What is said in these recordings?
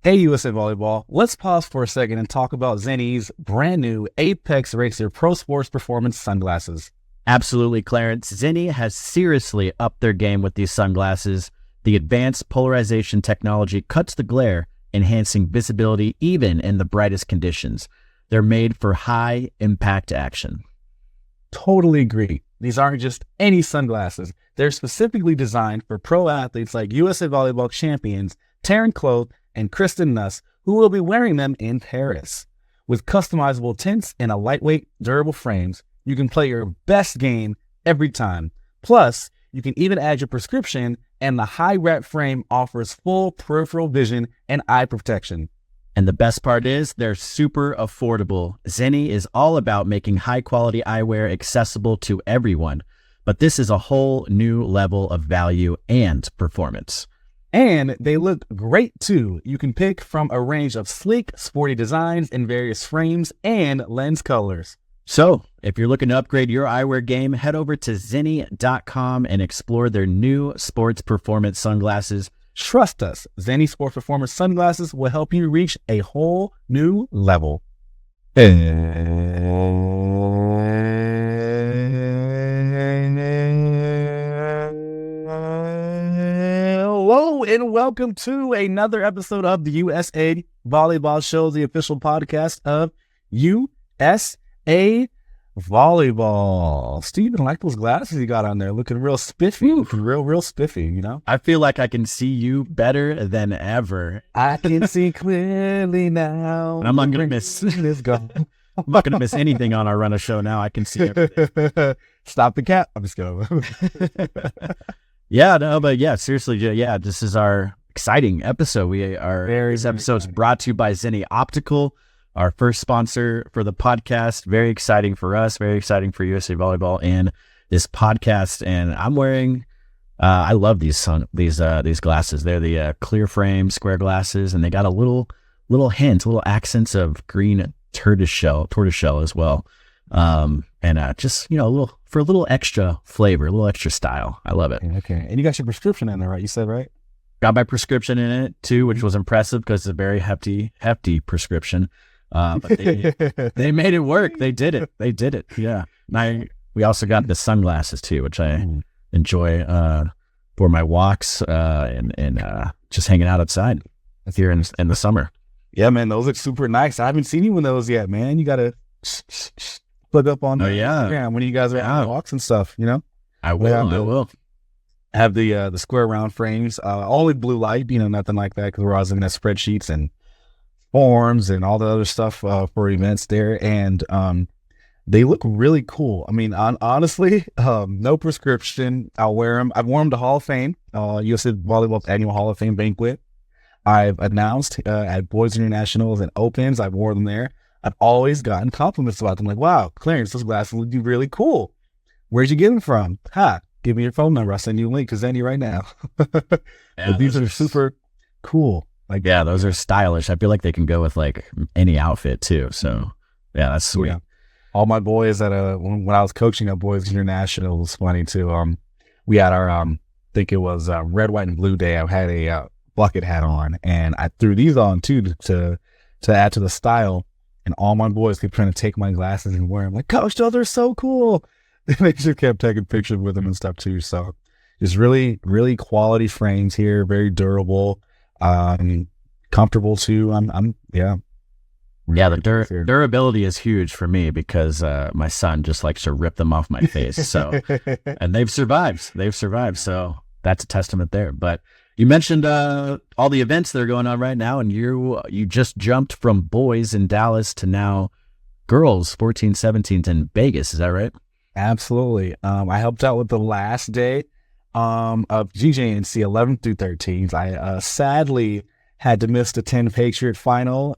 Hey, USA Volleyball. Let's pause for a second and talk about Zenni's brand new Apex Racer Pro Sports Performance sunglasses. Absolutely, Clarence. Zenni has seriously upped their game with these sunglasses. The advanced polarization technology cuts the glare, enhancing visibility even in the brightest conditions. They're made for high-impact action. Totally agree. These aren't just any sunglasses. They're specifically designed for pro athletes like USA Volleyball champions Taryn Kloth and Kristen Nuss, who will be wearing them in Paris. With customizable tints and a lightweight, durable frames, you can play your best game every time. Plus, you can even add your prescription, and the high-rep frame offers full peripheral vision and eye protection. And the best part is they're super affordable. Zenni is all about making high-quality eyewear accessible to everyone, but this is a whole new level of value and performance. And they look great too. You can pick from a range of sleek, sporty designs in various frames and lens colors. So, if you're looking to upgrade your eyewear game, head over to Zenni.com and explore their new sports performance sunglasses. Trust us, Zenni Sports Performance sunglasses will help you reach a whole new level. Hello and welcome to another episode of the USA Volleyball Show, the official podcast of USA Volleyball. Steven, like those glasses you got on there, looking real spiffy, real spiffy, you know? I feel like I can see you better than ever. I can see clearly now. And I'm not going to miss this go. I'm not going to miss anything on our run of show now. I can see everything. Stop the cap. I'm just going. Seriously, yeah, this is our exciting episode. This episode's brought to you by Zenni Optical, our first sponsor for the podcast. Very exciting for us, very exciting for USA Volleyball and this podcast. And I'm wearing, I love these glasses. They're the clear frame square glasses, and they got a little accents of green tortoiseshell as well. Just, a little extra flavor, a little extra style. I love it. Okay. And you got your prescription in there, right? You said, right? Got my prescription in it too, which was impressive because it's a very hefty prescription. But they made it work. They did it. Yeah. And we also got the sunglasses too, which I enjoy, for my walks, and just hanging out outside here in the summer. Yeah, man, those look super nice. I haven't seen you in those yet, man. You got to plug up on Instagram when you guys are on walks and stuff, you know? I will. Have the square round frames, only blue light, nothing like that, because we're always looking at spreadsheets and forms and all the other stuff for events there. And they look really cool. I mean, honestly, no prescription. I'll wear them. I've worn them to Hall of Fame, USA Volleyball's annual Hall of Fame banquet. I've announced at Boys Internationals and Opens, I've worn them there. I've always gotten compliments about them. Like, wow, Clarence, those glasses look really cool. Where'd you get them from? Give me your phone number. I'll send you a link to Zenni right now. Yeah, these are super cool. Those are stylish. I feel like they can go with like any outfit too. So yeah, that's sweet. Yeah. All my boys at when I was coaching at Boys International, it was funny too. We had our I think it was red, white, and blue day. I had a bucket hat on, and I threw these on too to add to the style. And all my boys kept trying to take my glasses and wear them. Like, Coach, those are so cool. They just kept taking pictures with them and stuff too. So just really, really quality frames here. Very durable, comfortable too. The durability is huge for me because my son just likes to rip them off my face. So, and they've survived. So that's a testament there. But you mentioned all the events that are going on right now, and you just jumped from boys in Dallas to now girls 14, 17 in Vegas. Is that right? Absolutely. I helped out with the last day of GJNC 11 through 13s. I sadly had to miss the 10 Patriot final.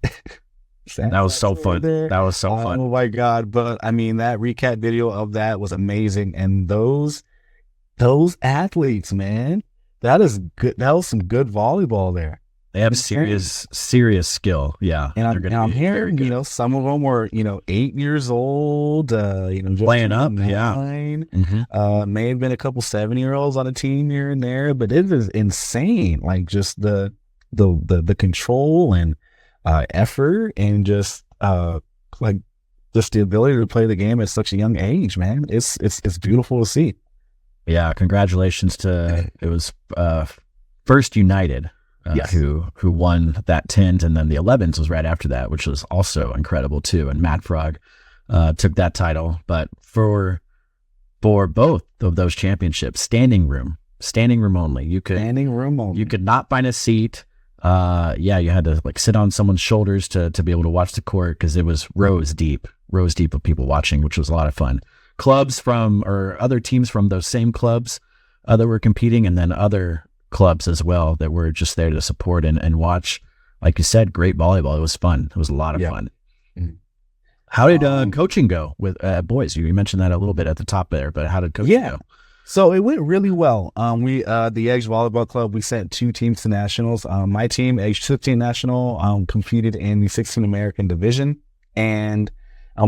That was so fun. That was so fun. Oh my God. But I mean, that recap video of that was amazing. And those athletes, man, that is good. That was some good volleyball there. They have serious skill. Yeah. And I'm hearing, some of them were, 8 years old, just playing up. 9. Yeah. Mm-hmm. May have been a couple 7-year-olds on a team here and there, but it is insane. Like just the the control and effort and just like just the ability to play the game at such a young age, man. It's beautiful to see. Yeah, congratulations to it was First United Yes. who won that 10s, and then the 11s was right after that, which was also incredible too. And Matt Frog took that title, but for both of those championships, standing room only. You could not find a seat. You had to like sit on someone's shoulders to be able to watch the court because it was rows deep of people watching, which was a lot of fun. Clubs or other teams from those same clubs that were competing, and then other clubs as well that were just there to support and watch. Like you said, great volleyball. It was fun. It was a lot of fun. Mm-hmm. How did coaching go with boys? You mentioned that a little bit at the top there, but how did coaching go? So it went really well. We the Edge Volleyball Club, we sent 2 teams to nationals. My team, Age 15 National, competed in the 16 American Division, and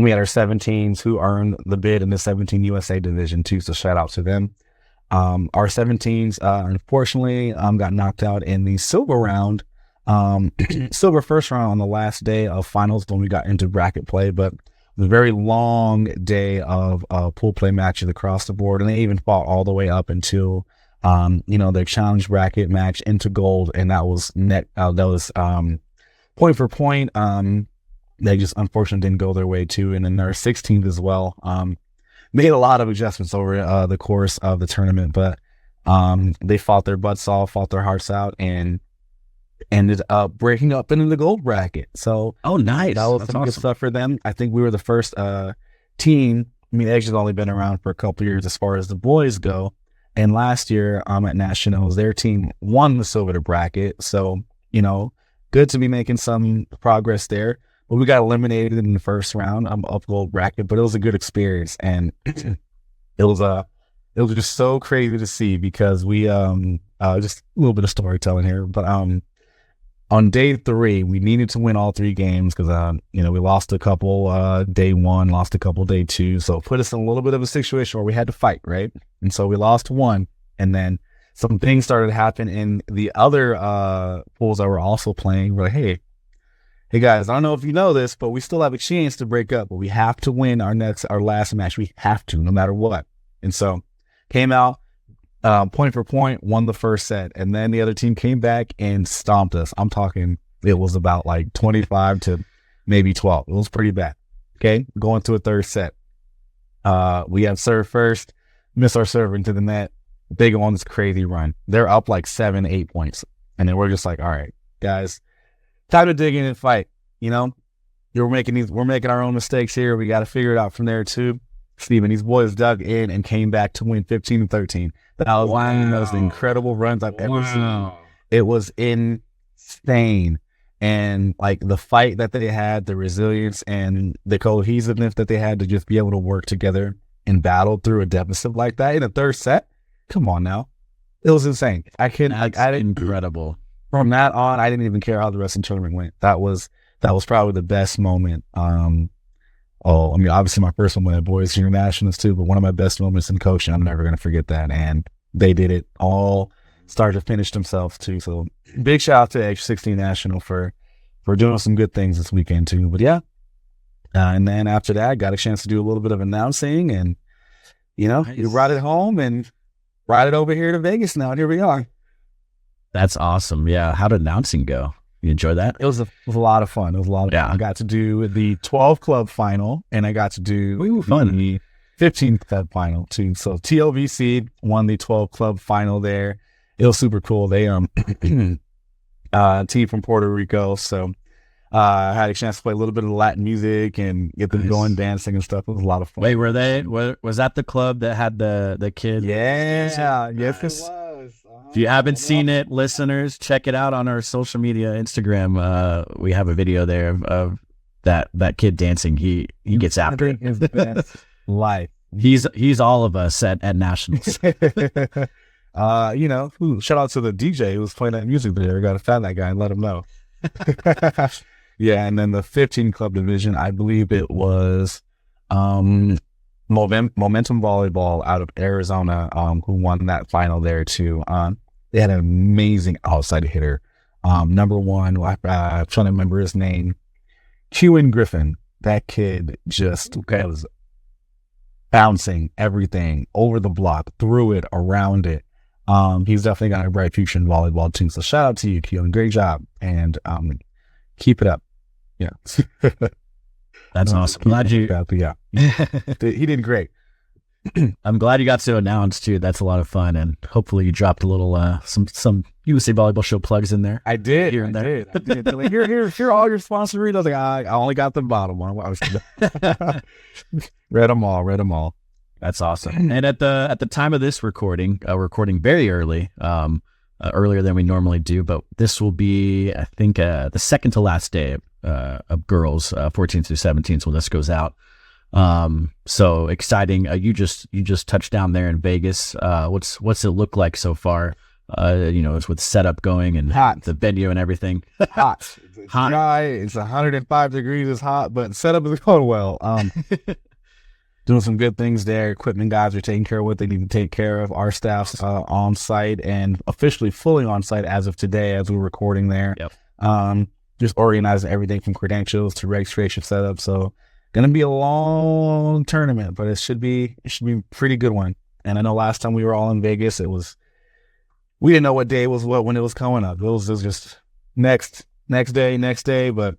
we had our 17s who earned the bid in the 17 USA Division too. So shout out to them. Our 17s unfortunately got knocked out in the silver round, silver first round on the last day of finals when we got into bracket play, but it was a very long day of pool play matches across the board, and they even fought all the way up until their challenge bracket match into gold, and that was point for point. They just unfortunately didn't go their way too, and then our 16th as well made a lot of adjustments over the course of the tournament, but they fought their butts off, fought their hearts out, and ended up breaking up into the gold bracket. So nice. That was some good stuff for them. I think we were the first team. I mean, Edge has only been around for a couple of years as far as the boys go, and last year at nationals, their team won the silver bracket. So good to be making some progress there. But we got eliminated in the first round of gold bracket, but it was a good experience, and it was just so crazy to see because we just a little bit of storytelling here, but on day 3 we needed to win all 3 games because we lost a couple day 1, lost a couple day 2, so it put us in a little bit of a situation where we had to fight, right? And so we lost 1, and then some things started to happen in the other pools that were also playing. We're like, hey guys, I don't know if you know this, but we still have a chance to break up, but we have to win our last match. We have to, no matter what. And so came out point for point, won the first set, and then the other team came back and stomped us. I'm talking, it was about like 25 to maybe 12. It was pretty bad. Okay, going to a third set. We have serve first, miss our serve into the net. They go on this crazy run. They're up like 7-8 points, and then we're just like, all right, guys, time to dig in and fight. We're making our own mistakes here. We got to figure it out from there too. Steven, these boys dug in and came back to win 15-13. That was one of the most incredible runs I've ever seen. It was insane. And like the fight that they had, the resilience and the cohesiveness that they had to just be able to work together and battle through a deficit like that in a third set. Come on now. It was insane. Incredible. From that on, I didn't even care how the rest of the tournament went. That was probably the best moment. Obviously my first one at Boys Junior Nationals too, but one of my best moments in coaching, I'm never going to forget that. And they did it all start to finish themselves too. So big shout out to Age 16 National for doing some good things this weekend too. But yeah. And then after that, I got a chance to do a little bit of announcing, and nice. You brought it home and brought it over here to Vegas now. And here we are. That's awesome. Yeah. How did announcing go? You enjoy that? It was a lot of fun. It was a lot of fun. I got to do the 12 club final, and I got to do the 15 club final too. So TOVC won the 12 club final there. It was super cool. They team from Puerto Rico, so I had a chance to play a little bit of Latin music and get them going dancing and stuff. It was a lot of fun. Wait, was that the club that had the kid? Yeah, yes, it was. If you haven't seen it, listeners, check it out on our social media, Instagram. We have a video there of that kid dancing. He gets after it. His best life. He's all of us at nationals. Shout out to the DJ who was playing that music there. Got to find that guy and let him know. Yeah, and then the 15 club division, I believe it was Momentum Volleyball out of Arizona, who won that final there too. They had an amazing outside hitter. Number one, I'm trying to remember his name. Kewen Griffin. That kid just was bouncing everything over the block, through it, around it. He's definitely got a bright future in volleyball too. So shout out to you, Kewen. Great job. And keep it up. Yeah. That's awesome. Glad you. Yeah. He did great. I'm glad you got to announce too. That's a lot of fun, and hopefully you dropped a little some USA Volleyball Show plugs in there. I did. I did. Like, here are all your sponsors. I was like, I only got the bottom one. Read them all. That's awesome. And at the time of this recording, recording very early, earlier than we normally do, but this will be, I think, the second to last day of girls, 14th through 17th when this goes out. So exciting. You just touched down there in Vegas. What's it look like so far? It's with setup going and hot. The venue and everything. Hot. It's hot. Dry. It's 105 degrees. It's hot, but setup is going well. Doing some good things there. Equipment guys are taking care of what they need to take care of. Our staff's on site and officially fully on site as of today, as we're recording there. Yep. Just organizing everything from credentials to registration setup. So gonna be a long tournament, but it should be a pretty good one. And I know last time we were all in Vegas, we didn't know what day was what when it was coming up. It was just next day, but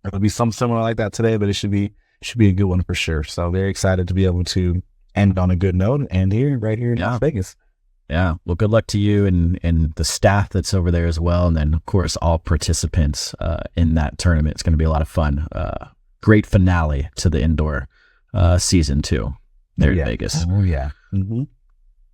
it'll be something similar like that today. But it should be a good one for sure. So very excited to be able to end on a good note and right here in Las Vegas. Yeah. Well, good luck to you and the staff that's over there as well. And then of course all participants in that tournament. It's going to be a lot of fun. Great finale to the indoor season too there in Vegas. Oh yeah. Mm-hmm.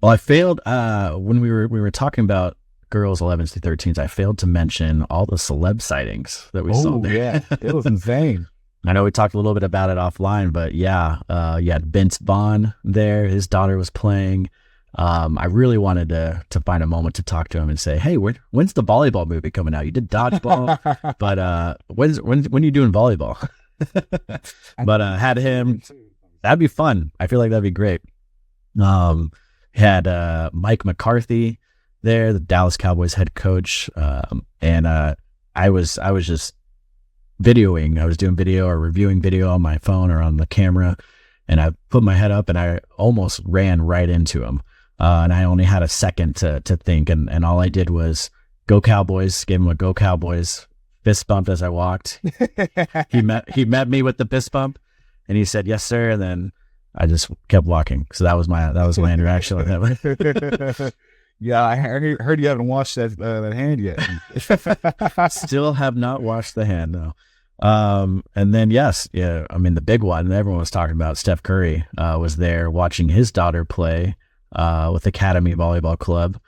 Well, I failed when we were talking about girls 11s to 13s. I failed to mention all the celeb sightings that we saw there. Yeah, it was insane. I know we talked a little bit about it offline, but you had Vince Vaughn there. His daughter was playing. I really wanted to find a moment to talk to him and say, hey, when's the volleyball movie coming out? You did dodgeball, but when are you doing volleyball? But had him. That'd be fun. I feel like that'd be great. Had Mike McCarthy there, the Dallas Cowboys head coach, and I was just videoing. I was doing video or reviewing video on my phone or on the camera, and I put my head up and I almost ran right into him. And I only had a second to think, and all I did was go Cowboys, gave him a go Cowboys fist bump as I walked. He met me with the fist bump, and he said yes sir, and then I just kept walking. So that was my interaction with him. Yeah, I heard you haven't washed that hand yet. Still have not washed the hand, no. And then I mean the big one everyone was talking about, Steph Curry was there watching his daughter play with Academy Volleyball Club,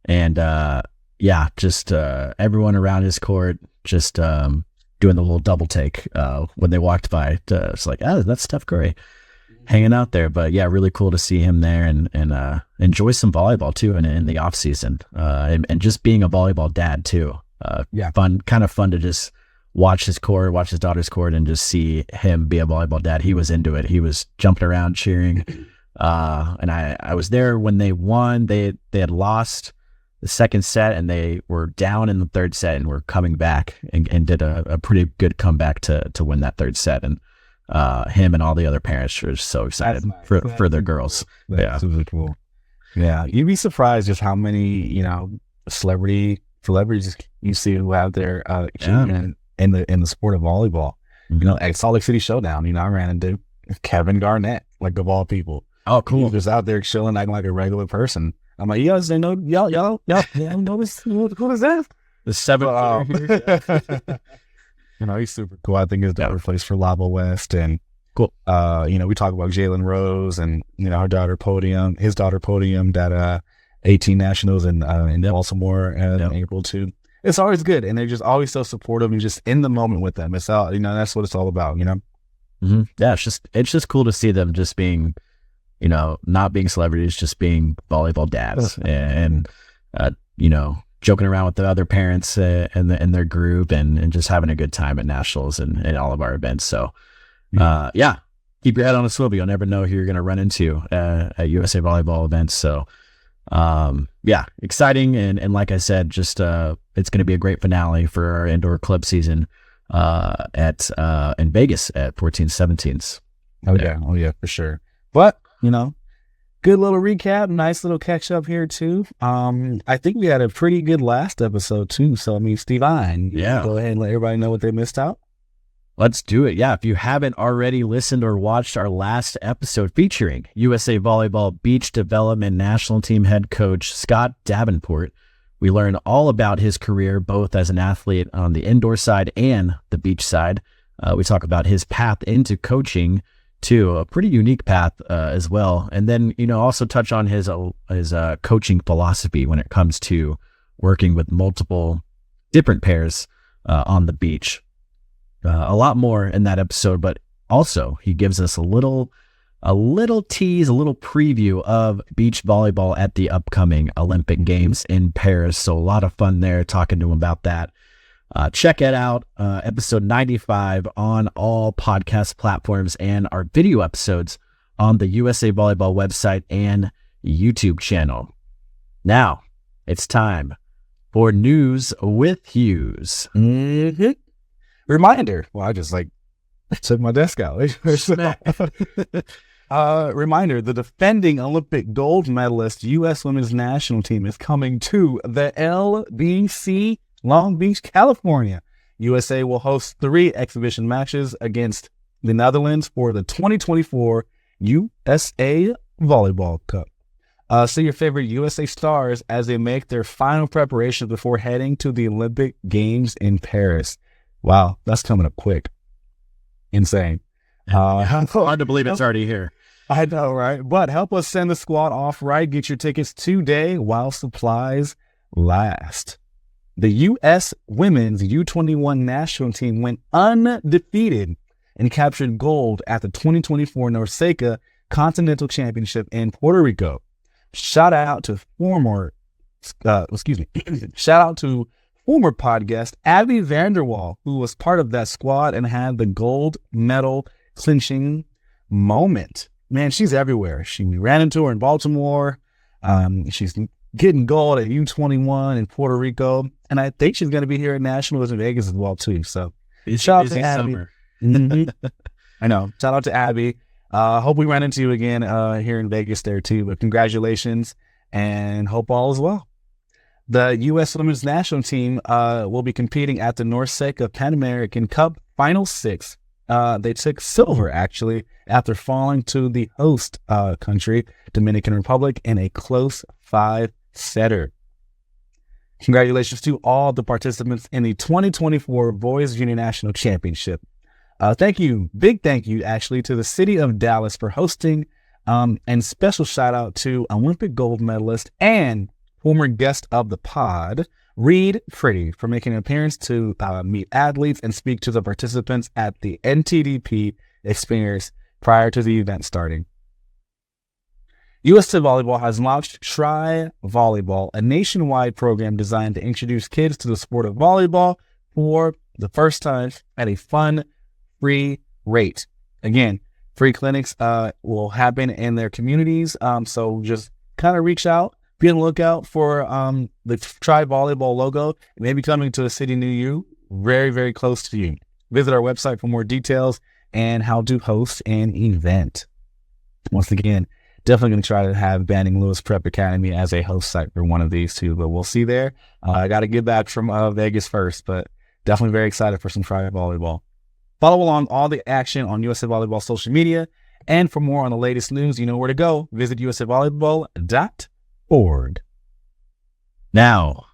and just everyone around his court just doing the little double take when they walked by. It's like, that's Steph Curry hanging out there. But yeah, really cool to see him there and enjoy some volleyball too in the off season, and just being a volleyball dad too. Kind of fun to just watch his daughter's court and just see him be a volleyball dad. He was into it. He was jumping around cheering. And I was there when they won. They had lost the second set and they were down in the third set and were coming back and did a pretty good comeback to win that third set. And him and all the other parents were so excited for their girls. Cool. That's really cool. Yeah, you'd be surprised just how many celebrities you see who have their in the sport of volleyball. Mm-hmm. At Salt Lake City Showdown, I ran into Kevin Garnett, like of all people. Oh, cool! He was just out there chilling, acting like a regular person. I'm like, y'all know this? Who is that? The seventh. He's super cool. I think his daughter plays for Lava West, and cool. We talk about Jalen Rose and his daughter podiumed at 18 Nationals in Baltimore in April too. It's always good, and they're just always so supportive and just in the moment with them. It's all that's what it's all about. Mm-hmm. Yeah, it's just cool to see them just being, not being celebrities, just being volleyball dads and joking around with the other parents and their group and just having a good time at nationals and all of our events. So, keep your head on a swivel. You'll never know who you're going to run into at USA Volleyball events. So, Yeah, exciting. And like I said, just it's going to be a great finale for our indoor club season in Vegas at 14-17s. Oh yeah, for sure. But good little recap, nice little catch up here too. I think we had a pretty good last episode too. So Steven, go ahead and let everybody know what they missed out. Let's do it. Yeah, if you haven't already listened or watched our last episode featuring USA Volleyball Beach Development National Team head coach Scott Davenport, we learn all about his career, both as an athlete on the indoor side and the beach side. We talk about his path into coaching, too, a pretty unique path as well. And then, also touch on his coaching philosophy when it comes to working with multiple different pairs on the beach. A lot more in that episode, but also he gives us a little tease, a little preview of beach volleyball at the upcoming Olympic Games in Paris. So a lot of fun there talking to him about that. Check it out, episode 95 on all podcast platforms and our video episodes on the USA Volleyball website and YouTube channel. Now it's time for News with Hughes. Mm-hmm. Reminder. Well, I just took my desk out. Reminder, the defending Olympic gold medalist U.S. women's national team is coming to the LBC Long Beach, California. USA will host 3 exhibition matches against the Netherlands for the 2024 USA Volleyball Cup. See your favorite USA stars as they make their final preparations before heading to the Olympic Games in Paris. Wow, that's coming up quick. Insane. Hard to believe it's already here. I know, right? But help us send the squad off right. Get your tickets today while supplies last. The U.S. women's U21 national team went undefeated and captured gold at the 2024 NORCECA Continental Championship in Puerto Rico. Shout out to former pod guest Abby Vanderwall, who was part of that squad and had the gold medal clinching moment. Man, she's everywhere. We ran into her in Baltimore. She's getting gold at U21 in Puerto Rico, and I think she's going to be here at Nationals in Vegas as well too. So shout out to Abby. Mm-hmm. I know. Shout out to Abby. Hope we run into you again here in Vegas there too. But congratulations, and hope all is well. The U.S. Women's National Team will be competing at the NORCECA Pan American Cup Final 6. They took silver, actually, after falling to the host country, Dominican Republic, in a close 5-setter. Congratulations to all the participants in the 2024 Boys Junior National Championship. Thank you, big thank you, actually, to the city of Dallas for hosting, and special shout out to Olympic gold medalist and former guest of the pod, Reed Pretty, for making an appearance to meet athletes and speak to the participants at the NTDP experience prior to the event starting. USA Volleyball has launched Try Volleyball, a nationwide program designed to introduce kids to the sport of volleyball for the first time at a fun, free rate. Again, free clinics will happen in their communities, so just kind of reach out. Be on the lookout for the Try Volleyball logo. It may be coming to a city near you, very, very close to you. Visit our website for more details and how to host an event. Once again, definitely going to try to have Banning Lewis Prep Academy as a host site for one of these two, but we'll see there. I got to get back from Vegas first, but definitely very excited for some Try Volleyball. Follow along all the action on USA Volleyball social media, and for more on the latest news, you know where to go. Visit usavolleyball.org. Now,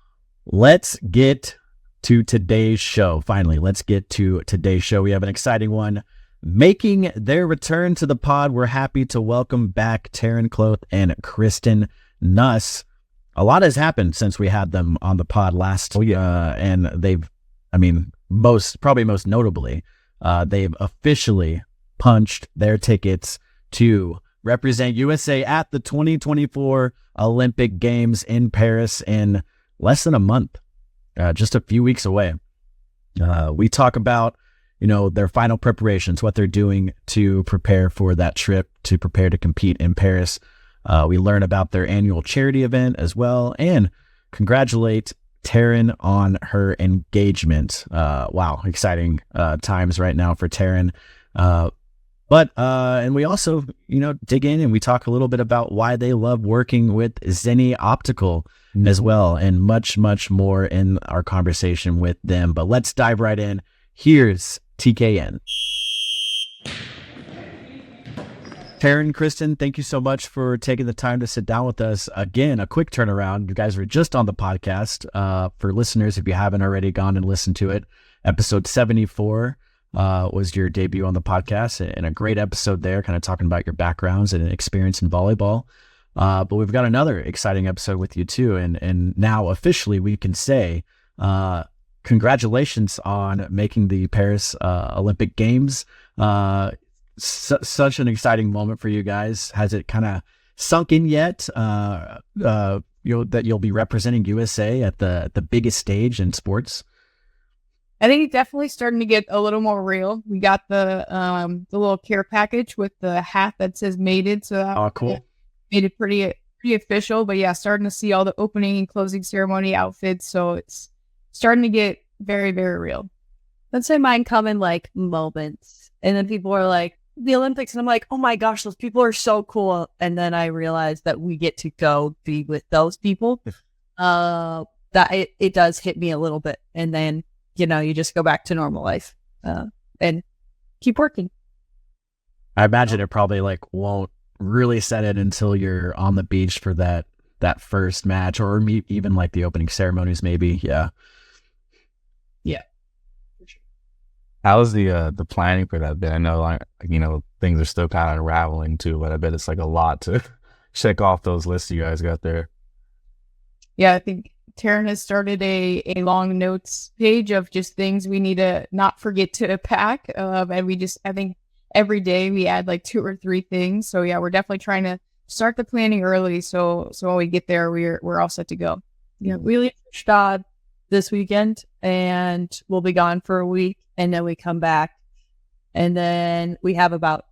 let's get to today's show. Finally, let's get to today's show. We have an exciting one. Making their return to the pod, we're happy to welcome back Taryn Kloth and Kristen Nuss. A lot has happened since we had them on the pod last. And they've, most notably, they've officially punched their tickets to represent USA at the 2024 Olympic Games in Paris in less than a month, just a few weeks away. We talk about, their final preparations, what they're doing to prepare for that trip, to prepare to compete in Paris. We learn about their annual charity event as well, and congratulate Taryn on her engagement. Wow, exciting times right now for Taryn. And we also, dig in and we talk a little bit about why they love working with Zenni Optical as well, and much, much more in our conversation with them. But let's dive right in. Here's TKN. Taryn, Kristen, thank you so much for taking the time to sit down with us. Again, a quick turnaround. You guys were just on the podcast. For listeners, if you haven't already gone and listened to it, episode 74 was your debut on the podcast, and a great episode there, kind of talking about your backgrounds and experience in volleyball. But we've got another exciting episode with you too. And now officially we can say, congratulations on making the Paris Olympic Games. Such an exciting moment for you guys. Has it kind of sunk in yet? That you'll be representing USA at the biggest stage in sports? I think it's definitely starting to get a little more real. We got the little care package with the hat that says "Mated," so cool. Made it pretty official. But yeah, starting to see all the opening and closing ceremony outfits, so it's starting to get very, very real. I'd say mine come in like moments, and then people are like, the Olympics, and I'm like, oh my gosh, those people are so cool. And then I realized that we get to go be with those people. That it does hit me a little bit, and then you just go back to normal life and keep working. I imagine it probably won't really set in until you're on the beach for that first match, or even the opening ceremonies, maybe. Yeah. How's the planning for that been? I know things are still kind of unraveling too, but I bet it's a lot to check off those lists you guys got there. Yeah, I think Taryn has started a long notes page of just things we need to not forget to pack. And I think every day we add 2 or 3 things. So yeah, we're definitely trying to start the planning early. So when we get there, we're all set to go. Yeah, we leave for Stade this weekend, and we'll be gone for a week, and then we come back, and then we have about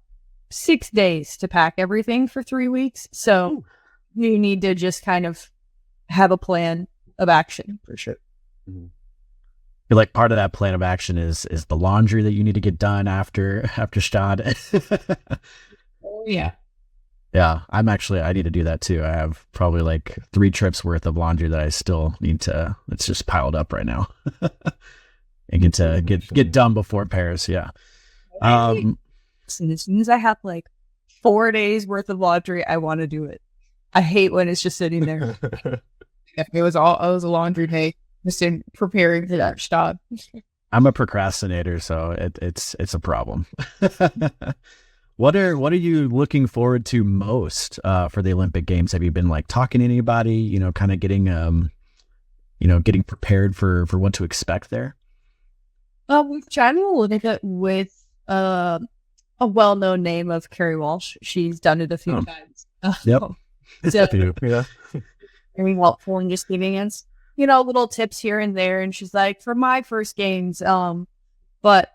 6 days to pack everything for 3 weeks. So you need to just kind of have a plan of action for sure. Mm-hmm. I feel like part of that plan of action is the laundry that you need to get done after Stade. Oh yeah. Yeah, I need to do that too. I have probably 3 trips worth of laundry that I still need to, it's just piled up right now. And get done before Paris. Yeah. And as soon as I have 4 days worth of laundry, I want to do it. I hate when it's just sitting there. It was a laundry day, just in preparing for that Stade. I'm a procrastinator, so it's a problem. What are you looking forward to most for the Olympic Games? Have you been talking to anybody? Kind of getting getting prepared for what to expect there. We've chatted a little bit with a well-known name of Carrie Walsh. She's done it a few times. Yep. So, Yeah. very helpful in just giving us little tips here and there. And she's like, for my first games, but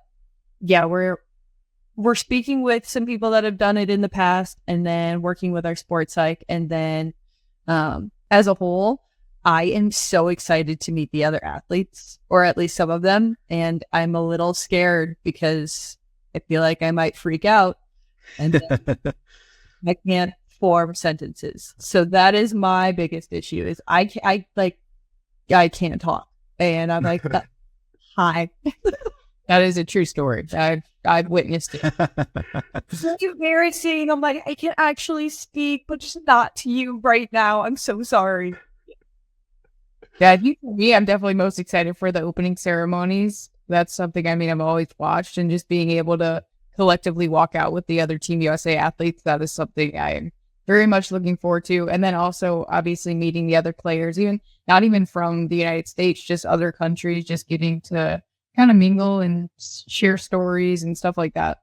yeah, we're speaking with some people that have done it in the past, and then working with our sports psych. And then as a whole, I am so excited to meet the other athletes, or at least some of them. And I'm a little scared because I feel like I might freak out and then I can't form sentences. So that is my biggest issue is I can't talk. And I'm like, hi. That is a true story. I've witnessed it. It's embarrassing. I'm like, I can actually speak, but just not to you right now. I'm so sorry. Yeah, for me, I'm definitely most excited for the opening ceremonies. That's something, I've always watched, and just being able to collectively walk out with the other Team USA athletes, that is something I am very much looking forward to. And then also, obviously, meeting the other players, not even from the United States, just other countries, just getting to kind of mingle and share stories and stuff like that.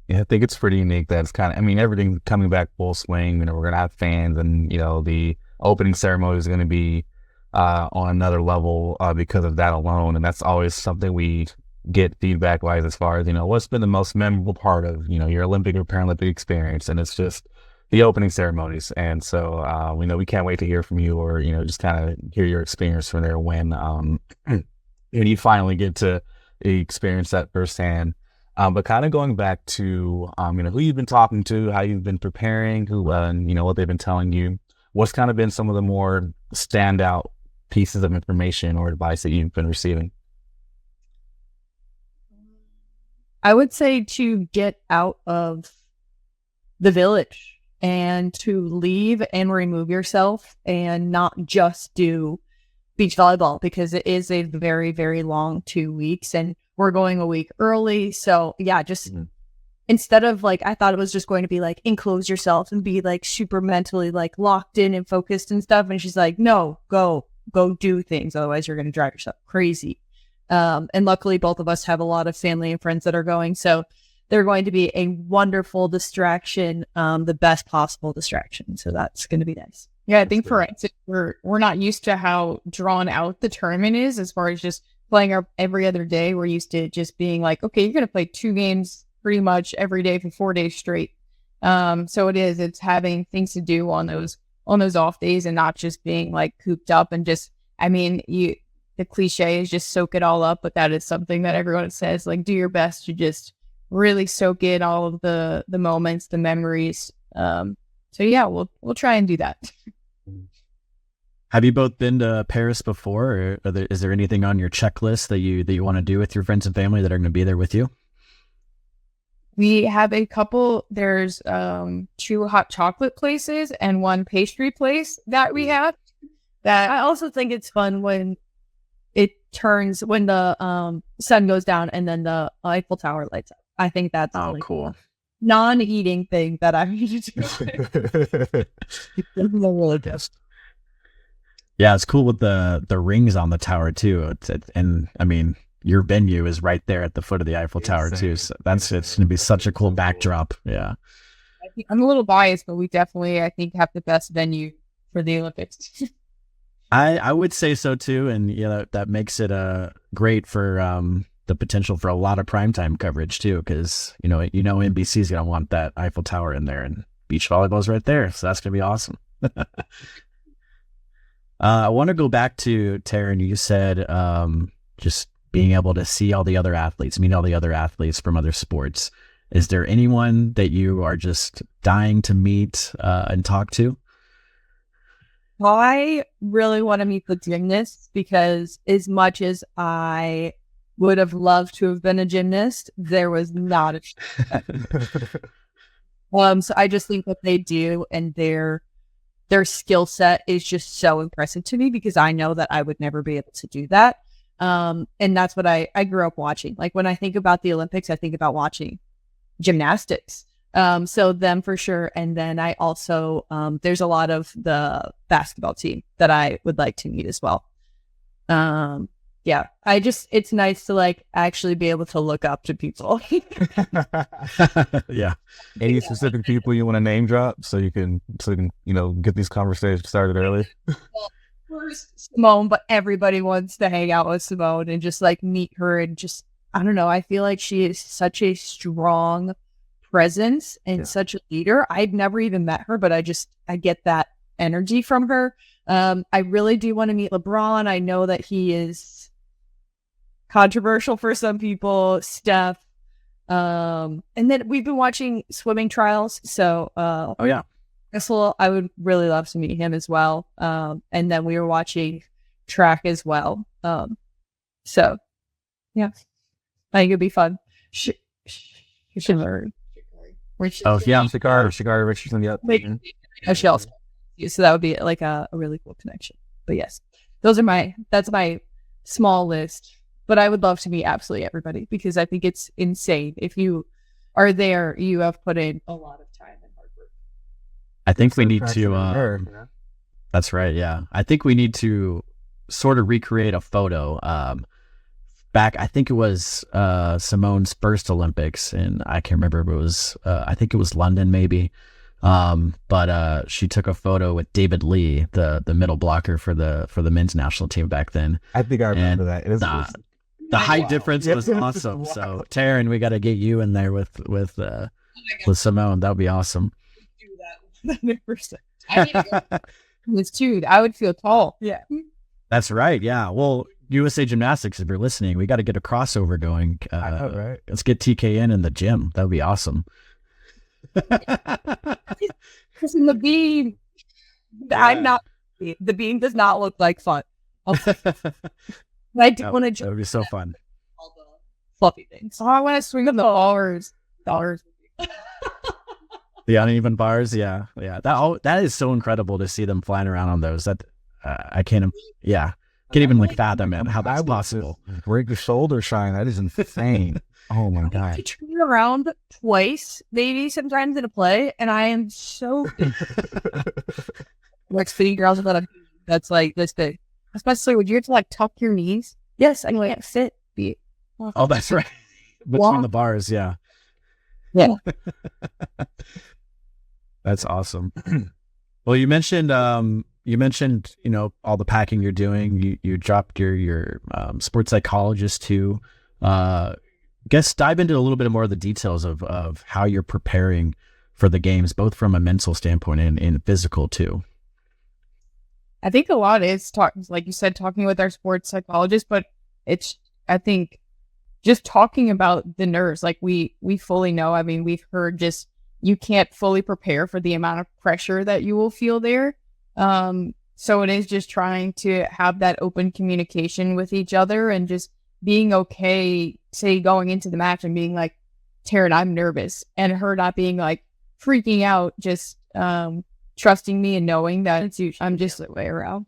Yeah, I think it's pretty unique that it's kind of, everything's coming back full swing. We're going to have fans, and, the opening ceremony is going to be on another level because of that alone. And that's always something we get feedback-wise as far as, what's been the most memorable part of, your Olympic or Paralympic experience. And it's just the opening ceremonies. And so we know we can't wait to hear from you, or just kind of hear your experience from there when you finally get to experience that firsthand. But kind of going back to who you've been talking to, how you've been preparing, who and what they've been telling you. What's kind of been some of the more standout pieces of information or advice that you've been receiving? I would say to get out of the village and to leave and remove yourself and not just do beach volleyball, because it is a very, very long 2 weeks and we're going a week early. So yeah, just instead of like, I thought it was just going to be like enclose yourself and be like super mentally like locked in and focused and stuff. And she's like, no, go do things. Otherwise you're going to drive yourself crazy. And luckily both of us have a lot of family and friends that are going. So they're going to be a wonderful distraction, the best possible distraction. So that's going to be nice. Yeah, I think for us, we're not used to how drawn out the tournament is as far as just playing every other day. We're used to just being like, okay, you're going to play 2 games pretty much every day for 4 days straight. So it's having things to do on those off days and not just being like cooped up and just, the cliche is just soak it all up, but that is something that everyone says, like, do your best to just really soak in all of the moments, the memories. So yeah, we'll try and do that. Have you both been to Paris before, or is there anything on your checklist that you want to do with your friends and family that are going to be there with you? We have a couple. There's 2 hot chocolate places and 1 pastry place that we have. That I also think it's fun when it turns, when the sun goes down and then the Eiffel Tower lights up. I think that's cool. Non-eating thing that I need to do. Yeah, it's cool with the rings on the tower too. And I mean, your venue is right there at the foot of the Eiffel Tower too. So it's going to be such a cool backdrop. Yeah. I'm a little biased, but we definitely, I think, have the best venue for the Olympics. I would say so too. And that makes it great for the potential for a lot of primetime coverage too, because NBC is going to want that Eiffel Tower in there, and beach volleyball's right there. So that's going to be awesome. I want to go back to Taryn. You said just being able to see all the other athletes, meet all the other athletes from other sports. Is there anyone that you are just dying to meet and talk to? I really want to meet the gymnasts, because as much as I would have loved to have been a gymnast, there was not a so I just think what they do and their skill set is just so impressive to me, because I know that I would never be able to do that. And that's what I grew up watching. Like when I think about the Olympics, I think about watching gymnastics. So them for sure. And then I also, there's a lot of the basketball team that I would like to meet as well. Yeah, it's nice to like actually be able to look up to people. Yeah. Any specific people you want to name drop so you can get these conversations started early? Well, first Simone, but everybody wants to hang out with Simone and just like meet her, and just, I don't know, I feel like she is such a strong presence and such a leader. I've never even met her, but I get that energy from her. I really do want to meet LeBron. I know that he is controversial for some people. Steph, and then we've been watching swimming trials, so I would really love to meet him as well. And then we were watching track as well. So yeah, I think it'd be fun. Shikari Richardson. Yep. She also, so that would be like a really cool connection. But yes, that's my small list. But I would love to meet absolutely everybody, because I think it's insane. If you are there, you have put in a lot of time and hard work. I think we need to. That's right. Yeah, I think we need to sort of recreate a photo. Back, I think it was Simone's first Olympics, and I can't remember if it was. I think it was London, maybe. But she took a photo with David Lee, the middle blocker for the men's national team back then. I think I remember that. It is the height difference was awesome. So Taryn, we got to get you in there with Simone. That would be awesome. 100%. I mean, it's too. I would feel tall. Yeah. That's right. Yeah. Well, USA Gymnastics, if you're listening, we got to get a crossover going. I know, right? Let's get TKN in the gym. That would be awesome. Because in the beam, I'm not. The beam does not look like fun. I do want to That would be so fun. all the fluffy things. Oh, I want to swing on the bars. The uneven bars, yeah. That is so incredible to see them flying around on those. That I can't even like fathom it. How that's possible. Break the shoulder shine. That is insane. Oh my I god. turn around twice, maybe sometimes in a play, and I am so Like skinny girls that that's like this big. Especially when you have to like tuck your knees. yes, I can't sit. Oh, that's right. Between the bars, yeah. Yeah. That's awesome. Well, you mentioned all the packing you're doing. You dropped your sports psychologist too. Guess dive into a little bit more of the details of how you're preparing for the games, both from a mental standpoint and physical too. I think a lot is like you said, talking with our sports psychologist, but I think just talking about the nerves, like we fully know. I mean, we've heard just you can't fully prepare for the amount of pressure that you will feel there. So it is just trying to have that open communication with each other and just being okay, say going into the match and being like, Taryn, I'm nervous, and her not being like freaking out, just trusting me and knowing that I'm just the way around.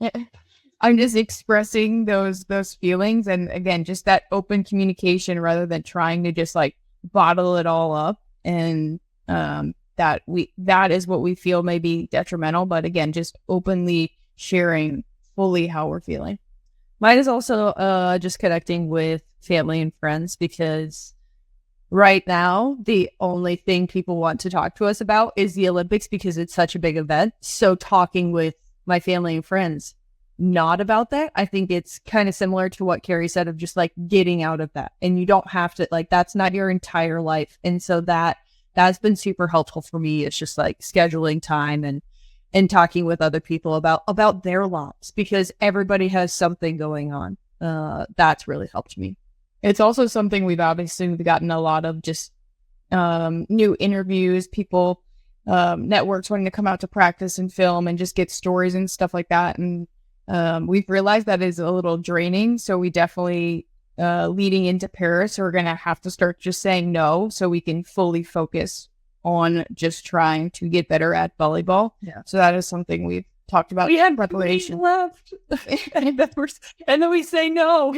I'm just expressing those feelings, and again, just that open communication rather than trying to just like bottle it all up. And that is what we feel may be detrimental, but again, just openly sharing fully how we're feeling. Mine is also just connecting with family and friends, because right now the only thing people want to talk to us about is the Olympics because it's such a big event. So talking with my family and friends not about that, I think it's kind of similar to what Carrie said of just like getting out of that, and you don't have to, like, that's not your entire life. And so that's been super helpful for me. It's just like scheduling time and talking with other people about their lives, because everybody has something going on. That's really helped me. It's also something we've obviously gotten a lot of just new interviews, people, networks wanting to come out to practice and film and just get stories and stuff like that. And we've realized that is a little draining. So we definitely, leading into Paris, we're going to have to start just saying no so we can fully focus on just trying to get better at volleyball. Yeah. So that is something we've talked about. We had preparation left, and then we say no.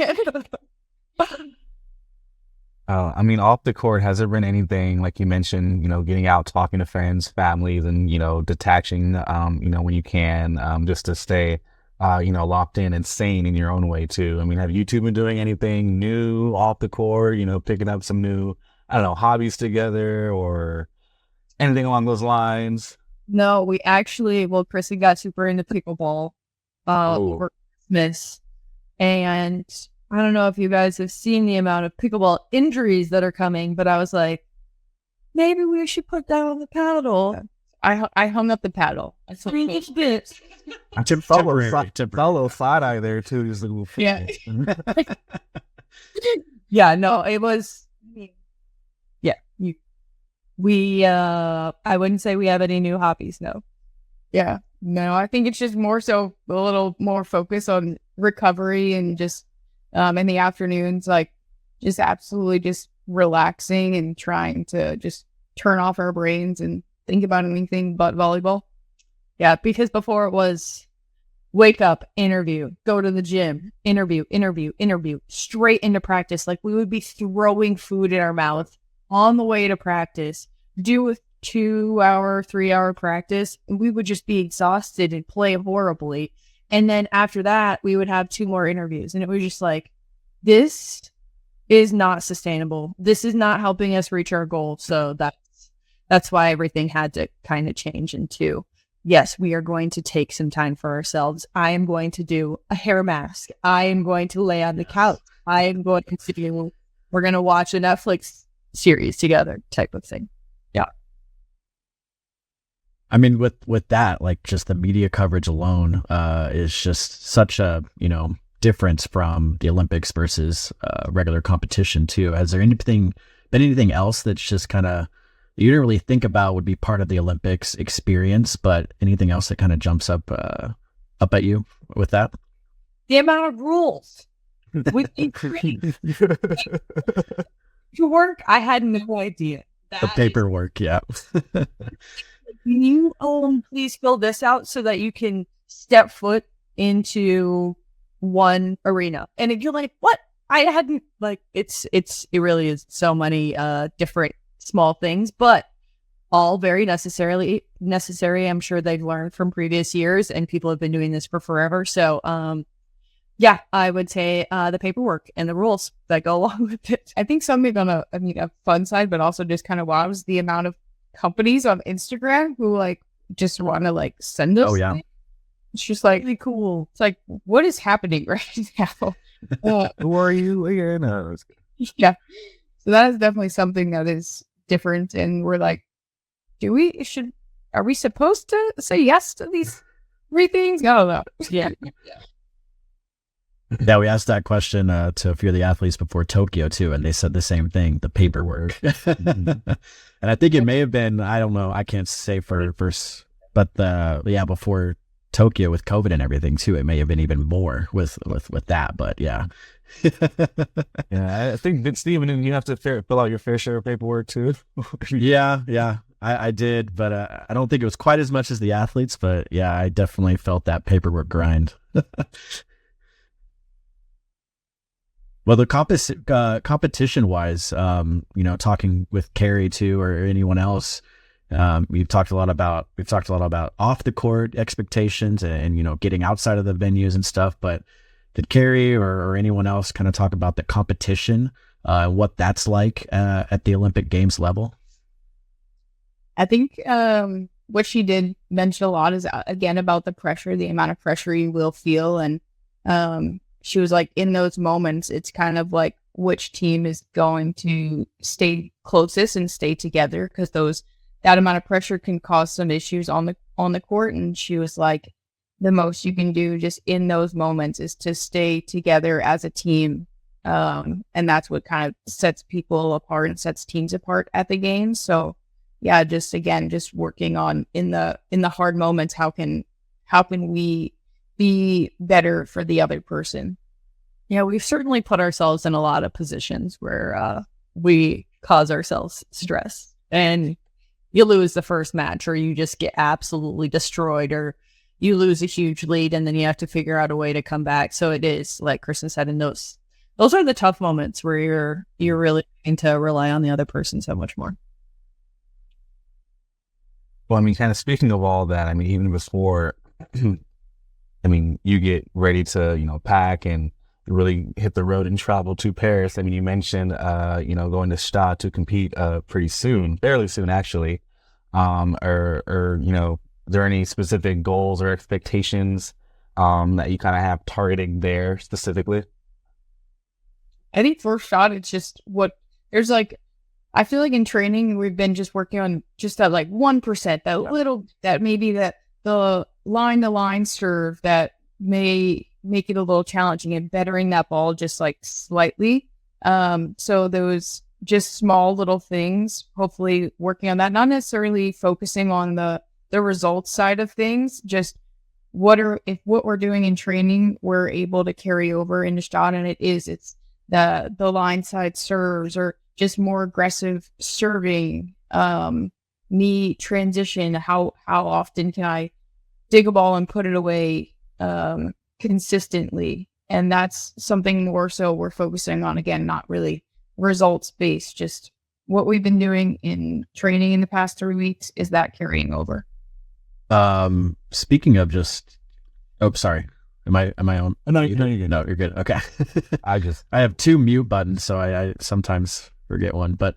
I mean, off the court, has there been anything, like you mentioned, getting out, talking to friends, families, and, detaching, when you can, just to stay, locked in and sane in your own way too? I mean, have you two been doing anything new off the court, picking up some new, I don't know, hobbies together or anything along those lines? No, we actually, Kristen got super into pickleball over Christmas, and I don't know if you guys have seen the amount of pickleball injuries that are coming, but I was like, maybe we should put that on the paddle. I hung up the paddle. I took fellow side eye there too. Just a little Yeah. Yeah, no, it was. Yeah, I wouldn't say we have any new hobbies. No. Yeah, no, I think it's just more so a little more focus on recovery and just in the afternoons, like just absolutely just relaxing and trying to just turn off our brains and think about anything but volleyball. Yeah, because before it was wake up, interview, go to the gym, interview, straight into practice. Like we would be throwing food in our mouth on the way to practice, do a 2-hour, 3-hour practice, and we would just be exhausted and play horribly. And then after that, we would have 2 more interviews. And it was just like, this is not sustainable. This is not helping us reach our goal. So that's why everything had to kind of change into, yes, we are going to take some time for ourselves. I am going to do a hair mask. I am going to lay on the couch. I am going to we're going to watch a Netflix series together type of thing. Yeah. I mean, with that, like just the media coverage alone is just such a, difference from the Olympics versus regular competition too. Has there been anything else that's just kind of you didn't really think about would be part of the Olympics experience, but anything else that kind of jumps up at you with that? The amount of rules with to work, I had no idea. The paperwork, yeah. Can you please fill this out so that you can step foot into one arena? And if you're like, what? I hadn't it really is so many different small things, but all very necessary. I'm sure they've learned from previous years, and people have been doing this for forever. So yeah, I would say the paperwork and the rules that go along with it. I think something on a fun side, but also just kind of wows the amount of companies on Instagram who like just want to like send us. Oh yeah, things. It's just like really cool. It's like, what is happening right now? Who are you? Yeah, so that is definitely something that is different, and we're like, are we supposed to say yes to these 3 things? I don't know. Yeah. Yeah, we asked that question to a few of the athletes before Tokyo too, and they said the same thing: the paperwork. And I think it may have been, I don't know, I can't say for but before Tokyo with COVID and everything too, it may have been even more with that. But yeah, yeah, I think Stephen, you have to fill out your fair share of paperwork too. yeah, I did, but I don't think it was quite as much as the athletes. But yeah, I definitely felt that paperwork grind. Well, the competition-wise, talking with Carrie too, or anyone else, we've talked a lot about off the court expectations and getting outside of the venues and stuff. But did Carrie or anyone else kind of talk about the competition, what that's like at the Olympic Games level? I think what she did mention a lot is again about the pressure, the amount of pressure you will feel, and she was like, in those moments, it's kind of like which team is going to stay closest and stay together, because that amount of pressure can cause some issues on the court. And she was like, the most you can do just in those moments is to stay together as a team, and that's what kind of sets people apart and sets teams apart at the games. So yeah, just working on in the hard moments, how can we be better for the other person? Yeah, we've certainly put ourselves in a lot of positions where we cause ourselves stress, and you lose the first match, or you just get absolutely destroyed, or you lose a huge lead, and then you have to figure out a way to come back. So it is, like Kristen said, in those are the tough moments where you're really going to rely on the other person so much more. Well, I mean, kind of speaking of all that, I mean, even before, I mean, you get ready to, pack and really hit the road and travel to Paris. I mean, you mentioned, going to Stade to compete pretty soon, fairly soon, actually. Are there any specific goals or expectations that you kind of have targeting there specifically? I think for Stade, it's just I feel like in training, we've been just working on just that like 1%, that maybe that the line-to-line serve that may make it a little challenging, and bettering that ball just like slightly. So those just small little things, hopefully working on that, not necessarily focusing on the results side of things, just if what we're doing in training, we're able to carry over into Stade, and it's the line side serves, or just more aggressive serving, me transition, how often can I dig a ball and put it away consistently. And that's something more so we're focusing on, again, not really results based, just what we've been doing in training in the past 3 weeks is that carrying over. Speaking of sorry. Am I on? No, you're good. No, you're good. Okay. I have 2 mute buttons, so I sometimes forget one. But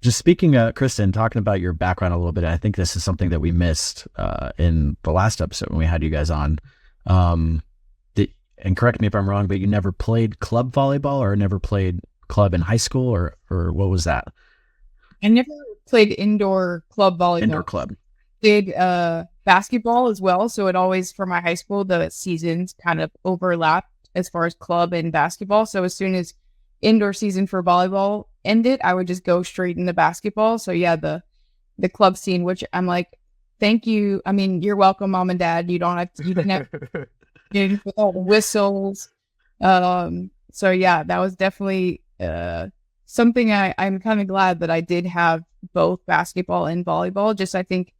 just speaking, Kristen, talking about your background a little bit, I think this is something that we missed in the last episode when we had you guys on. And correct me if I'm wrong, but you never played club volleyball, or never played club in high school, or what was that? I never played indoor club volleyball. Indoor club. Did basketball as well. So it always, for my high school, the seasons kind of overlapped as far as club and basketball. So as soon as indoor season for volleyball ended, I would just go straight into basketball. So yeah, the club scene, which I'm like, thank you. I mean, you're welcome, mom and dad. You don't have to, you can have with all the whistles. So yeah, that was definitely something I'm kind of glad that I did have both basketball and volleyball. Just I think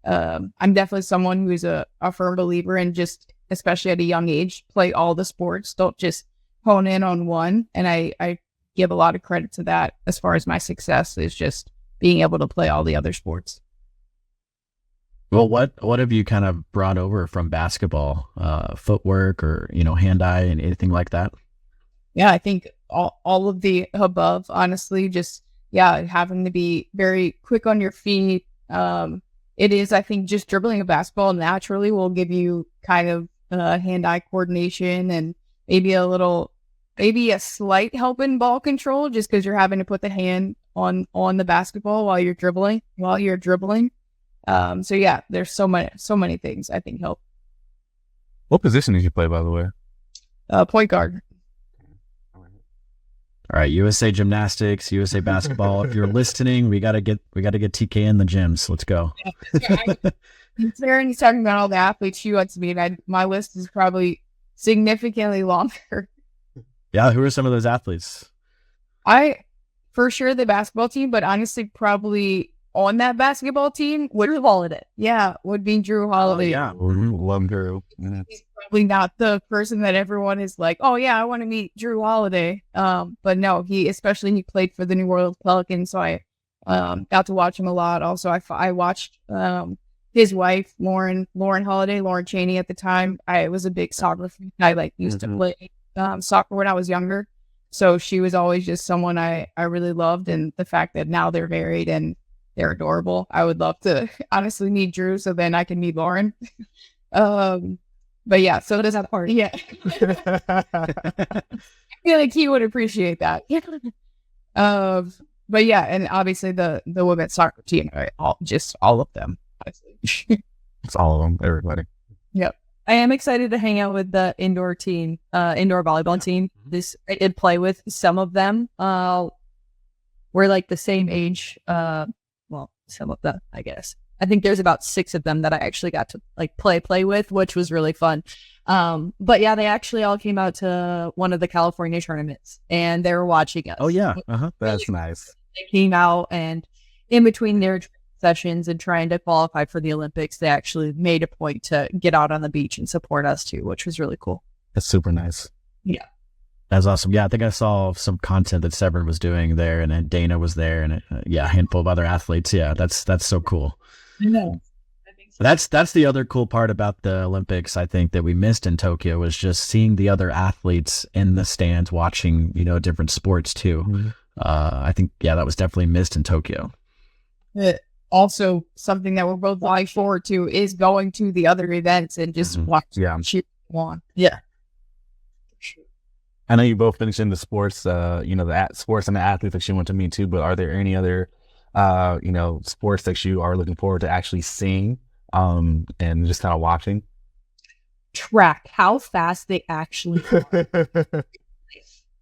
I'm definitely someone who's a firm believer in just, especially at a young age, play all the sports. Don't just hone in on one. And I give a lot of credit to that as far as my success is just being able to play all the other sports. Well, what have you kind of brought over from basketball, footwork or, hand-eye and anything like that? Yeah, I think all of the above, honestly, just, having to be very quick on your feet. It is, I think, just dribbling a basketball naturally will give you kind of hand-eye coordination and maybe a slight help in ball control just because you're having to put the hand on the basketball while you're dribbling. So yeah, there's so many things I think help. What position did you play, by the way? Point guard. All right, USA Gymnastics, USA Basketball. If you're listening, we gotta get TK in the gyms. Let's go. Considering he's talking about all the athletes she wants to be, and my list is probably significantly longer. Yeah, who are some of those athletes? For sure the basketball team, but honestly, probably on that basketball team would Drew Holiday. Yeah, would be Drew Holiday. Yeah, Love Drew. He's probably not the person that everyone is like, oh yeah, I want to meet Drew Holiday. But no, he played for the New Orleans Pelicans, so I got to watch him a lot. Also, I watched his wife, Lauren Holiday, Lauren Cheney at the time. I was a big soccer fan. I used to play soccer when I was younger. So she was always just someone I really loved. And the fact that now they're married and they're adorable. I would love to honestly meet Drew so then I can meet Lauren. But yeah, so does that part. Yeah. I feel like he would appreciate that. But yeah, and obviously the women's soccer team, right? All of them. It's all of them, everybody. Yep. I am excited to hang out with the indoor volleyball team. I did play with some of them. We're like the same age. Well, some of them, I guess. I think there's about 6 of them that I actually got to play with, which was really fun. But yeah, they actually all came out to one of the California tournaments and they were watching us. Oh yeah. That's nice. They came out and in between their sessions and trying to qualify for the Olympics, they actually made a point to get out on the beach and support us too, which was really cool. That's super nice. Yeah. That's awesome. Yeah, I think I saw some content that Severn was doing there, and then Dana was there, and a handful of other athletes. Yeah, that's so cool. I know. That's the other cool part about the Olympics, I think, that we missed in Tokyo was just seeing the other athletes in the stands watching, different sports too. Mm-hmm. I think, that was definitely missed in Tokyo. Also, something that we're both looking forward to is going to the other events and just watching. Yeah. Cheer on. Yeah. I know you both mentioned the sports, the sports and the athletes that you went to meet too, but are there any other, sports that you are looking forward to actually seeing, and just kind of watching? Track, how fast they actually are.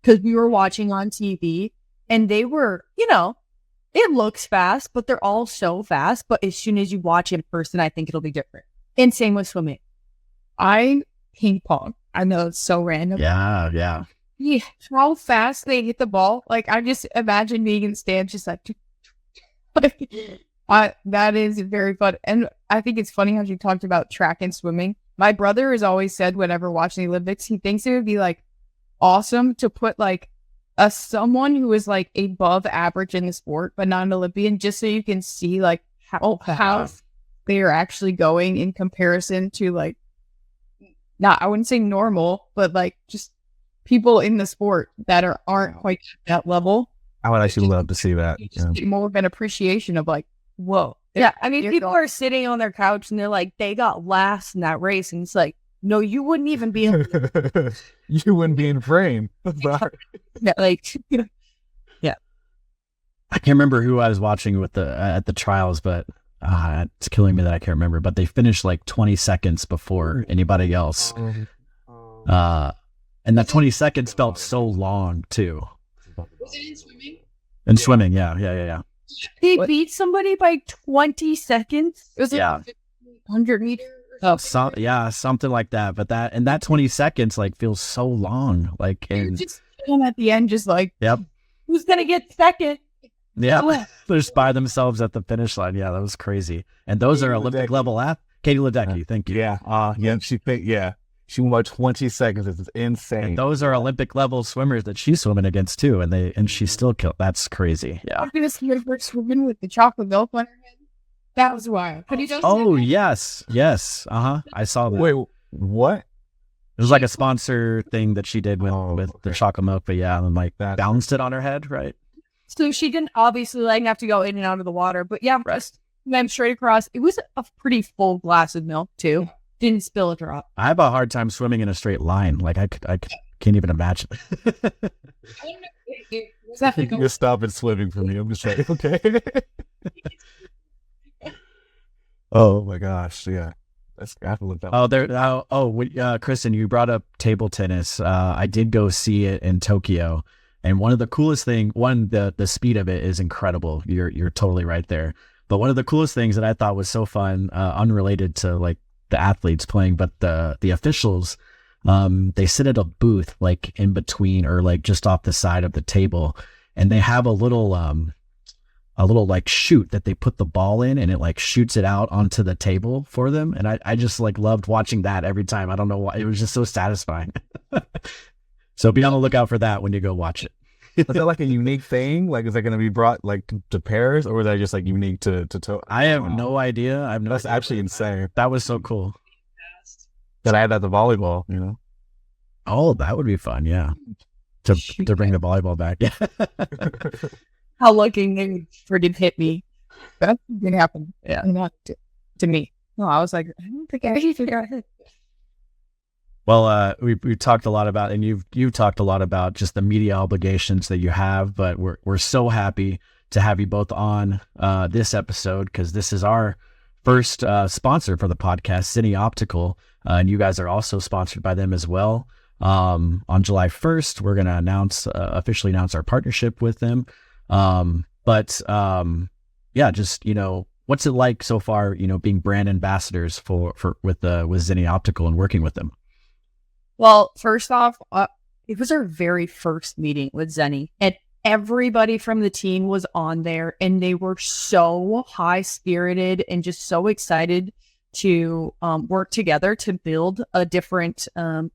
Because we were watching on TV and they were, it looks fast, but they're all so fast. But as soon as you watch in person, I think it'll be different. And same with swimming. Ping pong. I know it's so random. Yeah. Yeah, how fast they hit the ball. I just imagine being in stands just that is very fun. And I think it's funny how you talked about track and swimming. My brother has always said whenever watching the Olympics, he thinks it would be awesome to put someone who is above average in the sport, but not an Olympian, just so you can see how they're actually going in comparison to not, I wouldn't say normal, but just people in the sport that aren't quite at that level. I would actually love to see that. Get more of an appreciation of whoa. Yeah, I mean, people are sitting on their couch and they're like, they got last in that race, and it's no, you wouldn't even be able to. You wouldn't be in frame. Yeah. I can't remember who I was watching with at the trials, but it's killing me that I can't remember. But they finished like 20 seconds before anybody else. And that 20 seconds felt so long too. Was it in swimming? In swimming, yeah. They beat somebody by 20 seconds? It was 100 meter. Something like that. But that 20 seconds like feels so long. Like, and Just at the end, just like, yep. Who's going to get second? Yeah, they're just by themselves at the finish line. Yeah, that was crazy. And those are Olympic level Katie Ledecky, thank you. She won by 20 seconds. It's insane. And those are Olympic level swimmers that she's swimming against too, and she still killed. That's crazy. Yeah. I'm gonna see her swimming with the chocolate milk on her head. That was wild. Have you done Oh that? yes. I saw that. Wait, what? It was like a sponsor thing that she did with the chocolate milk, but yeah, and like balanced it on her head, right? So she didn't obviously have to go in and out of the water, but yeah, just went straight across. It was a pretty full glass of milk too. Didn't spill a drop. I have a hard time swimming in a straight line. Like I can't even imagine. You're stopping swimming for me. I'm just like, okay. Oh my gosh, yeah. I have to look that up. Kristen, you brought up table tennis. I did go see it in Tokyo, and one of the coolest the speed of it is incredible. You're totally right there. But one of the coolest things that I thought was so fun, unrelated to like the athletes playing, but the officials, they sit at a booth like in between or like just off the side of the table, and they have a little like chute that they put the ball in, and it like shoots it out onto the table for them. And I just like loved watching that every time. I don't know why, it was just so satisfying. So be on the lookout for that when you go watch it. Is that like a unique thing? Like, is that going to be brought like to pairs, or is that just like unique to I have no idea. That's actually insane. That was so cool. That I had that the volleyball, you know? Oh, that would be fun. Yeah. To bring the volleyball back. Yeah. How lucky they would freaking hit me. That didn't happen. Yeah. Not to me. No, I was like, I don't think I actually got hit. Well, we talked a lot about, and you've talked a lot about just the media obligations that you have, but we're so happy to have you both on this episode, because this is our first sponsor for the podcast, Zenni Optical, and you guys are also sponsored by them as well. On July 1st, we're going to officially announce our partnership with them. Just, what's it like so far, being brand ambassadors with Zenni Optical and working with them? Well, first off, it was our very first meeting with Zenni, and everybody from the team was on there, and they were so high-spirited and just so excited to work together to build a different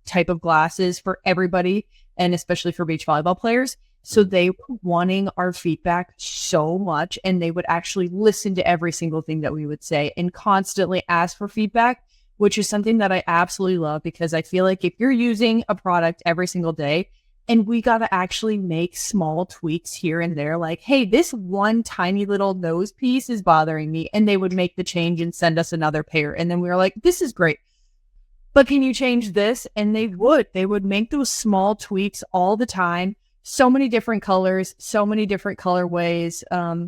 type of glasses for everybody, and especially for beach volleyball players. So they were wanting our feedback so much, and they would actually listen to every single thing that we would say and constantly ask for feedback, which is something that I absolutely love, because I feel like if you're using a product every single day, and we got to actually make small tweaks here and there, like, hey, this one tiny little nose piece is bothering me, and they would make the change and send us another pair. And then we were like, this is great, but can you change this? And they would make those small tweaks all the time. So many different colors, so many different colorways.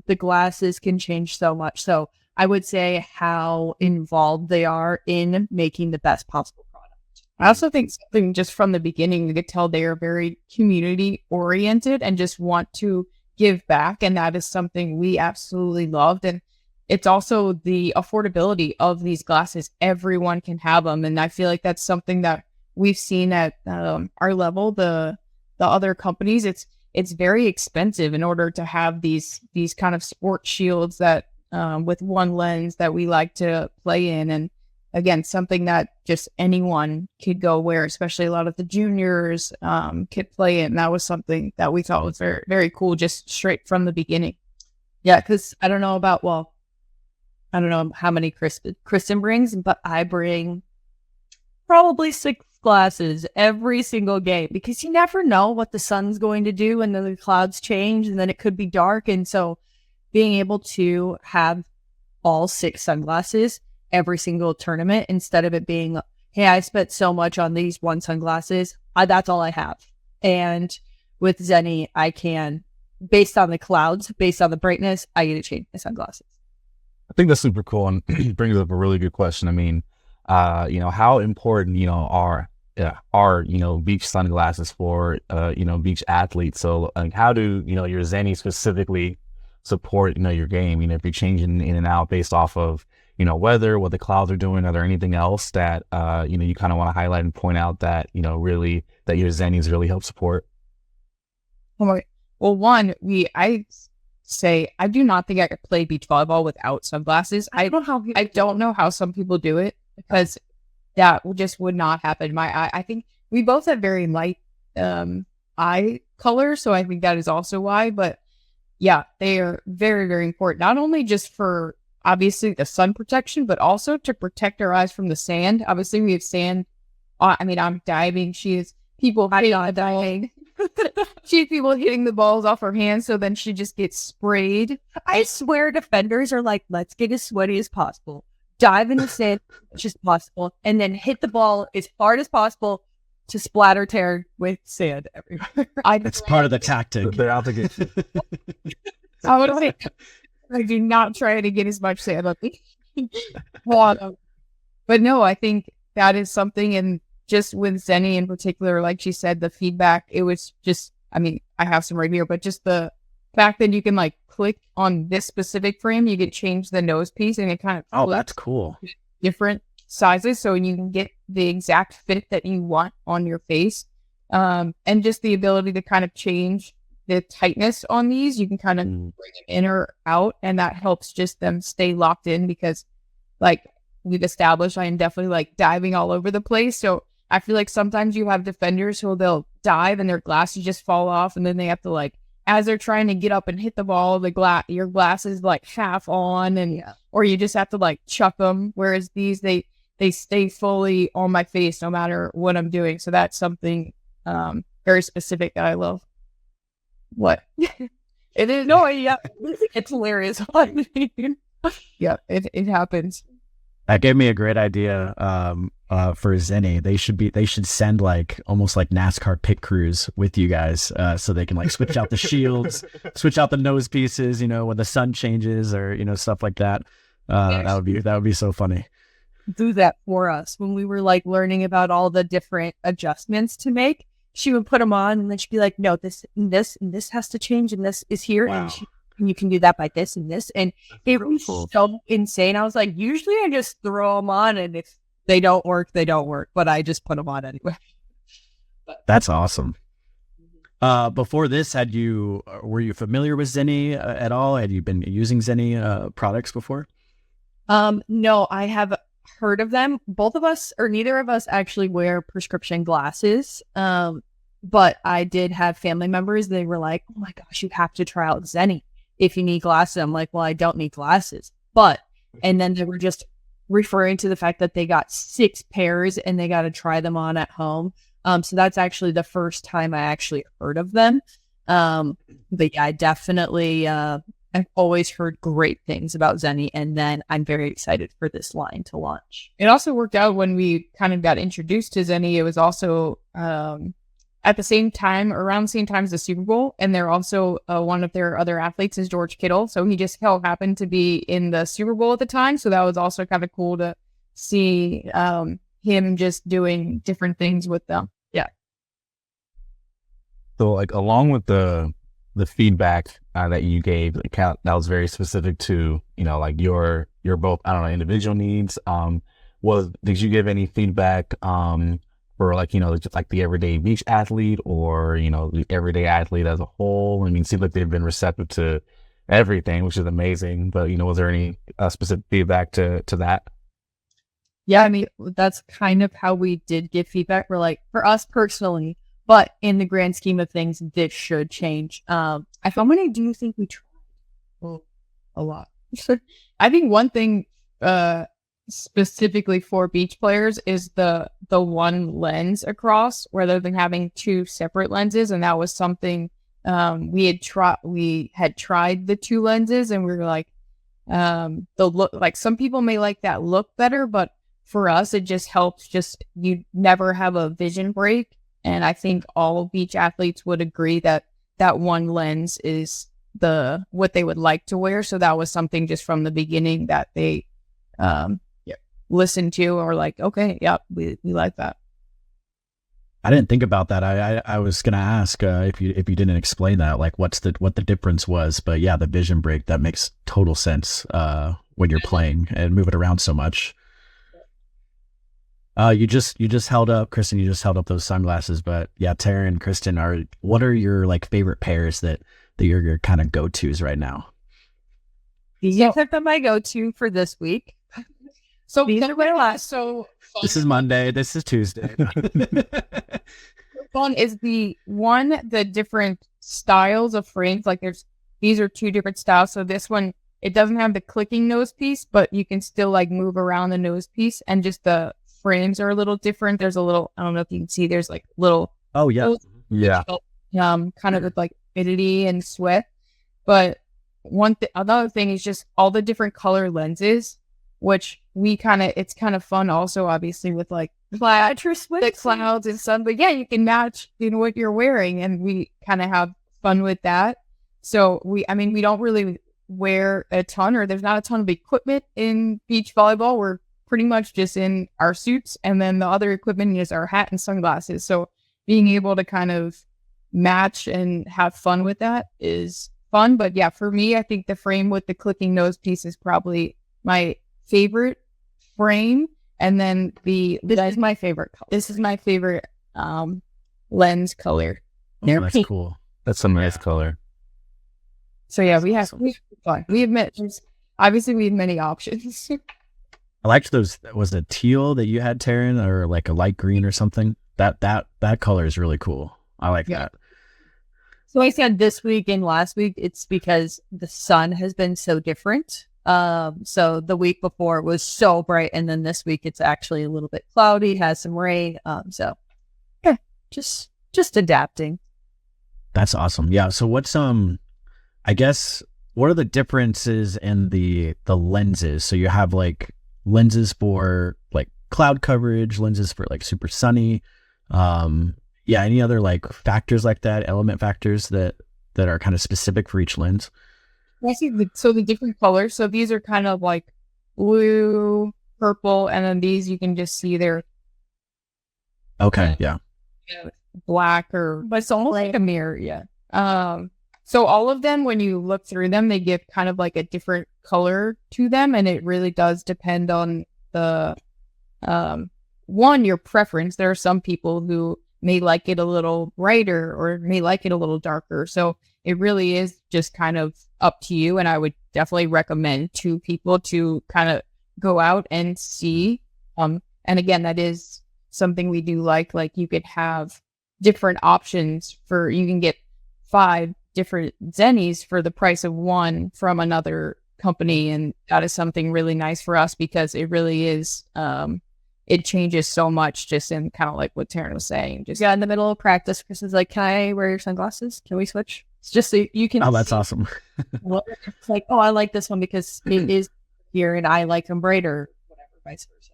The glasses can change so much. So I would say how involved they are in making the best possible product. I also think something just from the beginning, you could tell they are very community oriented and just want to give back. And that is something we absolutely loved. And it's also the affordability of these glasses. Everyone can have them. And I feel like that's something that we've seen at our level, the other companies. It's very expensive in order to have these kind of sport shields that with one lens that we like to play in. And again, something that just anyone could go wear, especially a lot of the juniors could play in. And that was something that we thought was very, very cool, just straight from the beginning. Yeah, because I don't know how many Kristen brings, but I bring probably 6 glasses every single game, because you never know what the sun's going to do, and then the clouds change, and then it could be dark. And so being able to have all 6 sunglasses every single tournament, instead of it being, hey, I spent so much on these one sunglasses, that's all I have. And with Zenni, I can based on the clouds, based on the brightness, I get to change my sunglasses. I think that's super cool and brings up a really good question. I mean, how important, are, beach sunglasses for, beach athletes? So how do, your Zenni specifically support, your game? If you're changing in and out based off of, weather, what the clouds are doing, are there anything else that, you kind of want to highlight and point out that, really that your Zennis really help support? Well, one, I say I do not think I could play beach volleyball without sunglasses. I don't know how some people do it, because that just would not happen. I think we both have very light eye color, so I think that is also why. But yeah, they are very, very important, not only just for obviously the sun protection, but also to protect our eyes from the sand. Obviously, we have sand. I'm diving. She is people diving. She has people hitting the balls off her hands, so then she just gets sprayed. I swear defenders are like, let's get as sweaty as possible, dive in the sand as much as possible, and then hit the ball as hard as possible to splatter Taryn with sand everywhere. It's part of the tactic. They're out to get I do not try to get as much sand on me. But no, I think that is something, and just with Zenni in particular, like she said, the feedback, it was just, I have some right here, but just the fact that you can click on this specific frame, you can change the nose piece, and it kind of that's cool. Different sizes, so you can get the exact fit that you want on your face. And just the ability to kind of change the tightness on these, you can kind of bring them in or out, and that helps just them stay locked in, because we've established, I am definitely diving all over the place. So I feel like sometimes you have defenders who they'll dive and their glasses just fall off, and then they have to as they're trying to get up and hit the ball, your glasses half on, and or you just have to chuck them. Whereas these, they stay fully on my face no matter what I'm doing. So that's something very specific that I love. What? It is it's hilarious. Yeah, it happens. That gave me a great idea for Zenni. They should send almost like NASCAR pit crews with you guys, so they can switch out the shields, switch out the nose pieces, when the sun changes, or stuff like that. That would be so funny. Do that for us when we were learning about all the different adjustments to make. She would put them on, and then she'd be like, "No, this and this and this has to change, and this is here, wow. and you can do that by this and this." And it was so insane. I was like, usually I just throw them on, and if they don't work, they don't work. But I just put them on anyway. That's awesome. Before this, were you familiar with Zenni at all? Had you been using Zenni products before? No, I have heard of them. Both of us, or neither of us, actually wear prescription glasses. But I did have family members. They were like, "Oh my gosh, you have to try out Zenni if you need glasses." I'm like, "Well, I don't need glasses." And then they were just referring to the fact that they got 6 pairs and they got to try them on at home. So that's actually the first time I actually heard of them. But yeah, I definitely, I've always heard great things about Zenni, and then I'm very excited for this line to launch. It also worked out when we kind of got introduced to Zenni. It was also at the same time, around the same time as the Super Bowl, and they're also one of their other athletes is George Kittle, so he just happened to be in the Super Bowl at the time, so that was also kind of cool to see him just doing different things with them. Yeah. So along with the feedback that you gave, that was very specific to your both individual needs. Did you give any feedback for just the everyday beach athlete, or the everyday athlete as a whole? It seems like they've been receptive to everything, which is amazing. But was there any specific feedback to that? Yeah, that's kind of how we did give feedback. We're for us personally, but in the grand scheme of things, this should change. How many do you think we tried? Well, a lot. I think one thing specifically for beach players is the one lens across, rather than having 2 separate lenses, and that was something we had tried the 2 lenses, and we were the look, some people may like that look better, but for us it just helps, you never have a vision break. And I think all beach athletes would agree that that one lens is what they would like to wear. So that was something just from the beginning that they listened to, or like, okay, yeah, we like that. I didn't think about that. I was gonna ask if you didn't explain that, like what the difference was. But yeah, the vision break, that makes total sense when you're playing and move it around so much. You just held up, Kristen. You just held up those sunglasses. But yeah, Taryn, Kristen, what are your like favorite pairs that you're your kind of go tos right now? These have been my go to for this week. So these are my last. So this is Monday. This is Tuesday. Fun is the different styles of frames. Like these are two different styles. So this one, it doesn't have the clicking nose piece, but you can still like move around the nose piece, and just the frames are a little different. There's a little, I don't know if you can see, there's like little, oh yeah, kind of with like humidity and sweat. But another thing is just all the different color lenses, which it's kind of fun also, obviously, with like the clouds and sun. But yeah, you can match what you're wearing, and we kind of have fun with that. So we don't really wear a ton, or there's not a ton of equipment in beach volleyball. We're pretty much just in our suits, and then the other equipment is our hat and sunglasses. So being able to kind of match and have fun with that is fun. But yeah, for me, I think the frame with the clicking nose piece is probably my favorite frame. And then this is my favorite color. This is my favorite lens color. Oh, that's cool. That's a nice color. So yeah, we have fun. We have obviously we have many options. I liked those. Was it teal that you had, Taryn, or like a light green or something? That color is really cool. I like that. So I said this week and last week, it's because the sun has been so different. So the week before was so bright, and then this week it's actually a little bit cloudy, has some rain. So yeah, just adapting. That's awesome. Yeah. So what's I guess what are the differences in the lenses? So you have like lenses for like cloud coverage, lenses for like super sunny. Any other like factors like that, element factors that are kind of specific for each lens? I see the different colors. So these are kind of like blue, purple, and then these you can just see they're black, but it's almost like a mirror. Yeah. So all of them, when you look through them, they give kind of like a different color to them, and it really does depend on the your preference. There are some people who may like it a little brighter or may like it a little darker. So it really is just kind of up to you. And I would definitely recommend to people to kind of go out and see. And again, that is something we do like you could have different options you can get 5 different Zennis for the price of one from another company. And that is something really nice for us, because it really is, it changes so much, just in kind of like what Taryn was saying. Just in the middle of practice, Chris is like, "Can I wear your sunglasses? Can we switch?" It's just so you can. Oh, that's awesome. It's like, oh, I like this one because it is here, and I like them brighter, whatever, vice versa.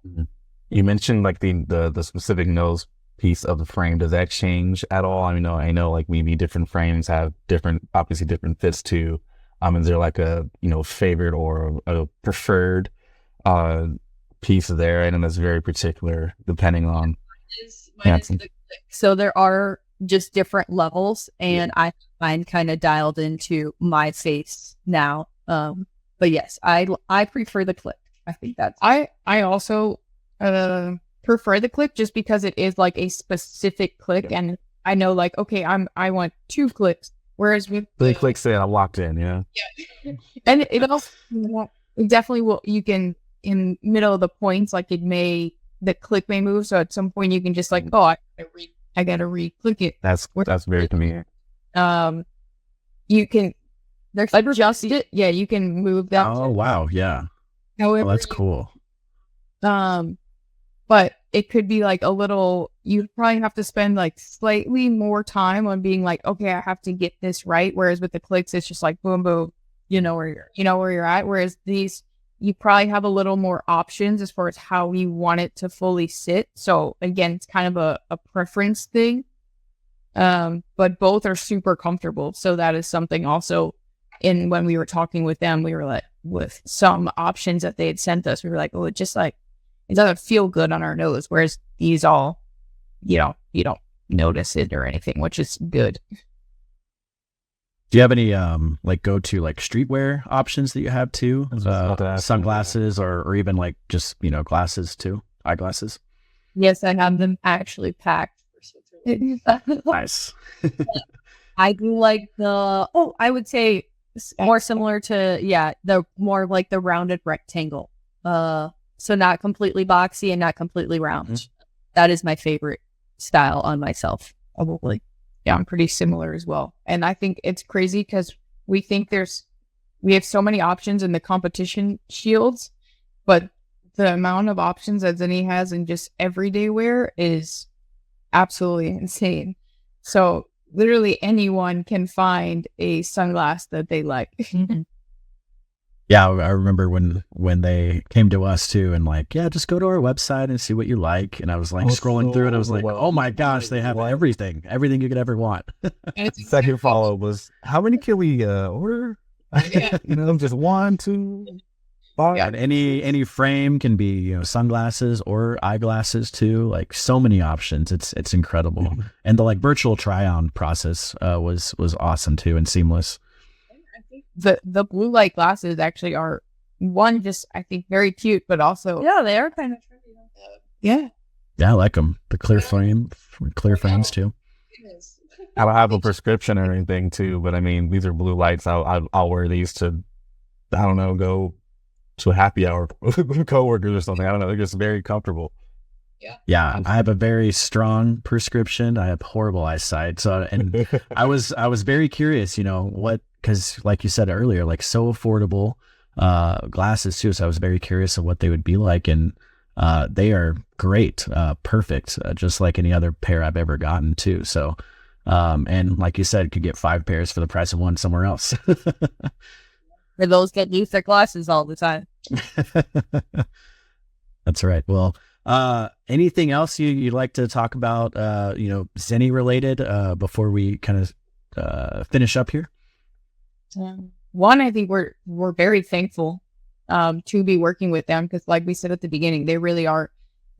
Mm-hmm. You mentioned like the specific nose piece of the frame. Does that change at all? I know like maybe different frames have obviously different fits too. Is there like a favorite or a preferred piece there? And that's very particular depending on. So there are just different levels, and I find kind of dialed into my face now. But yes, I prefer the click. I think that's I also prefer the click, just because it is like a specific click, and I know like, okay, I want 2 clicks, whereas with 3 clicks in, I'm locked in. Yeah. And it also it definitely will. You can, in middle of the points, like the click may move, so at some point you can just like, oh, I gotta re-click it. That's very convenient. You can adjust it. Yeah, you can move that. Oh wow, yeah. However, that's cool. But it could be like a little. You probably have to spend like slightly more time on being like, okay, I have to get this right. Whereas with the clicks, it's just like boom, boom. You know where you're at. Whereas these, you probably have a little more options as far as how you want it to fully sit. So again, it's kind of a preference thing. But both are super comfortable. So that is something also when we were talking with them, we were like, with some options that they had sent us, we were like, oh, it just like, it doesn't feel good on our nose. Whereas these all, you don't notice it or anything, which is good. Do you have any like go-to like streetwear options that you have too? Sunglasses or even like just, glasses too, eyeglasses? Yes, I have them actually packed. Nice. I do like I would say more similar to, the more like the rounded rectangle. So not completely boxy and not completely round. Mm-hmm. That is my favorite style on myself, probably. Yeah, I'm pretty similar as well. And I think it's crazy because we think we have so many options in the competition shields, but the amount of options that Zenni has in just everyday wear is absolutely insane. So literally anyone can find a sunglass that they like. Yeah, I remember when they came to us too and like, just go to our website and see what you like. And I was like scrolling through it. I was like, oh my gosh, they have everything you could ever want. Second follow-up was, how many can we order? Just 1, 2, 5. Yeah, any frame can be, sunglasses or eyeglasses too. Like so many options. It's incredible. And the like virtual try-on process was awesome too and seamless. The blue light glasses actually are just I think very cute, but also they are kind of trendy. Yeah, I like them. The clear frames too. I don't have a prescription or anything too, but I mean these are blue lights. I'll wear these to, I don't know, go to a happy hour with coworkers or something. I don't know. They're just very comfortable. Yeah, I have a very strong prescription. I have horrible eyesight, so and I was very curious, because like you said earlier, like so affordable glasses too. So I was very curious of what they would be like, and they are great, perfect, just like any other pair I've ever gotten too. So, and like you said, could get 5 pairs for the price of one somewhere else. For those that use their glasses all the time. That's right. Well. Anything else you'd like to talk about, Zenni related, before we kind of finish up here? One, I think we're very thankful to be working with them because, like we said at the beginning, they really are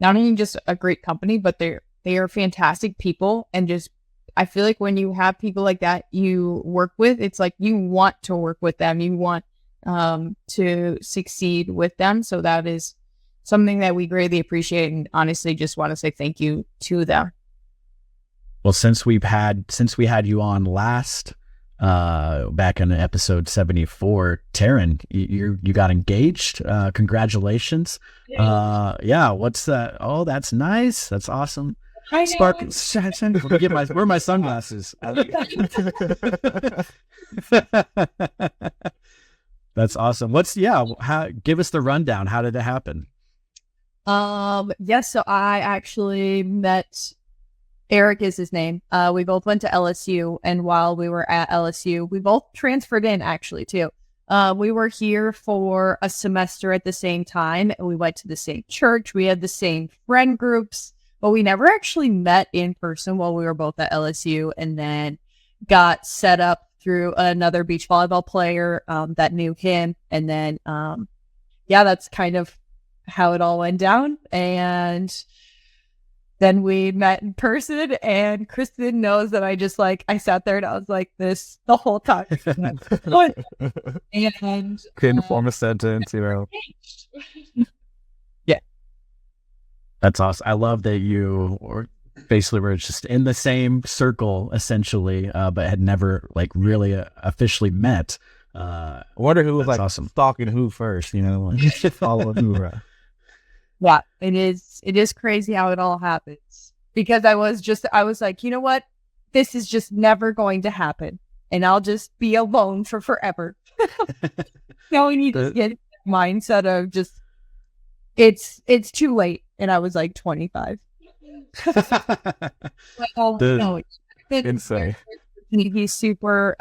not only just a great company, but they are fantastic people. And just I feel like when you have people like that you work with, it's like you want to work with them, you want to succeed with them. So that is something that we greatly appreciate, and honestly just want to say thank you to them. Well, since we had you on last, back in episode 74, Taryn, you got engaged. Congratulations. What's that? Oh, that's nice. That's awesome. Spark. Where are my sunglasses? That's awesome. Give us the rundown. How did it happen? Yes, so I actually met Eric is his name. We both went to LSU, and while we were at LSU, we both transferred in actually too. We were here for a semester at the same time, and we went to the same church. We had the same friend groups, but we never actually met in person while we were both at LSU, and then got set up through another beach volleyball player that knew him. And then, that's kind of how it all went down. And then we met in person, and Kristen knows that I sat there and I was like this the whole time. And couldn't form a sentence, Yeah. That's awesome. I love that you were just in the same circle essentially, but had never really officially met. I wonder who was awesome. Stalking who first, following who around. Yeah, it is crazy how it all happens, because I was like, you know what? This is just never going to happen, and I'll just be alone for forever. Now we need to get in the mindset of just, it's too late. And I was like 25. Insane. He's super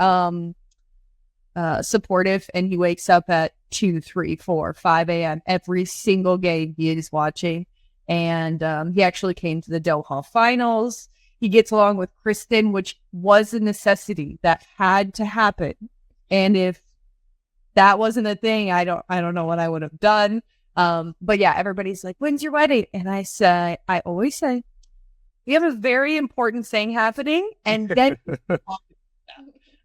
supportive, and he wakes up at 2, 3, 4, 5 a.m. every single game he is watching. And he actually came to the Doha finals. he gets along with Kristen, which was a necessity that had to happen. And if that wasn't a thing, I don't know what I would have done. But yeah, everybody's like, when's your wedding? And I always say, we have a very important thing happening. And then,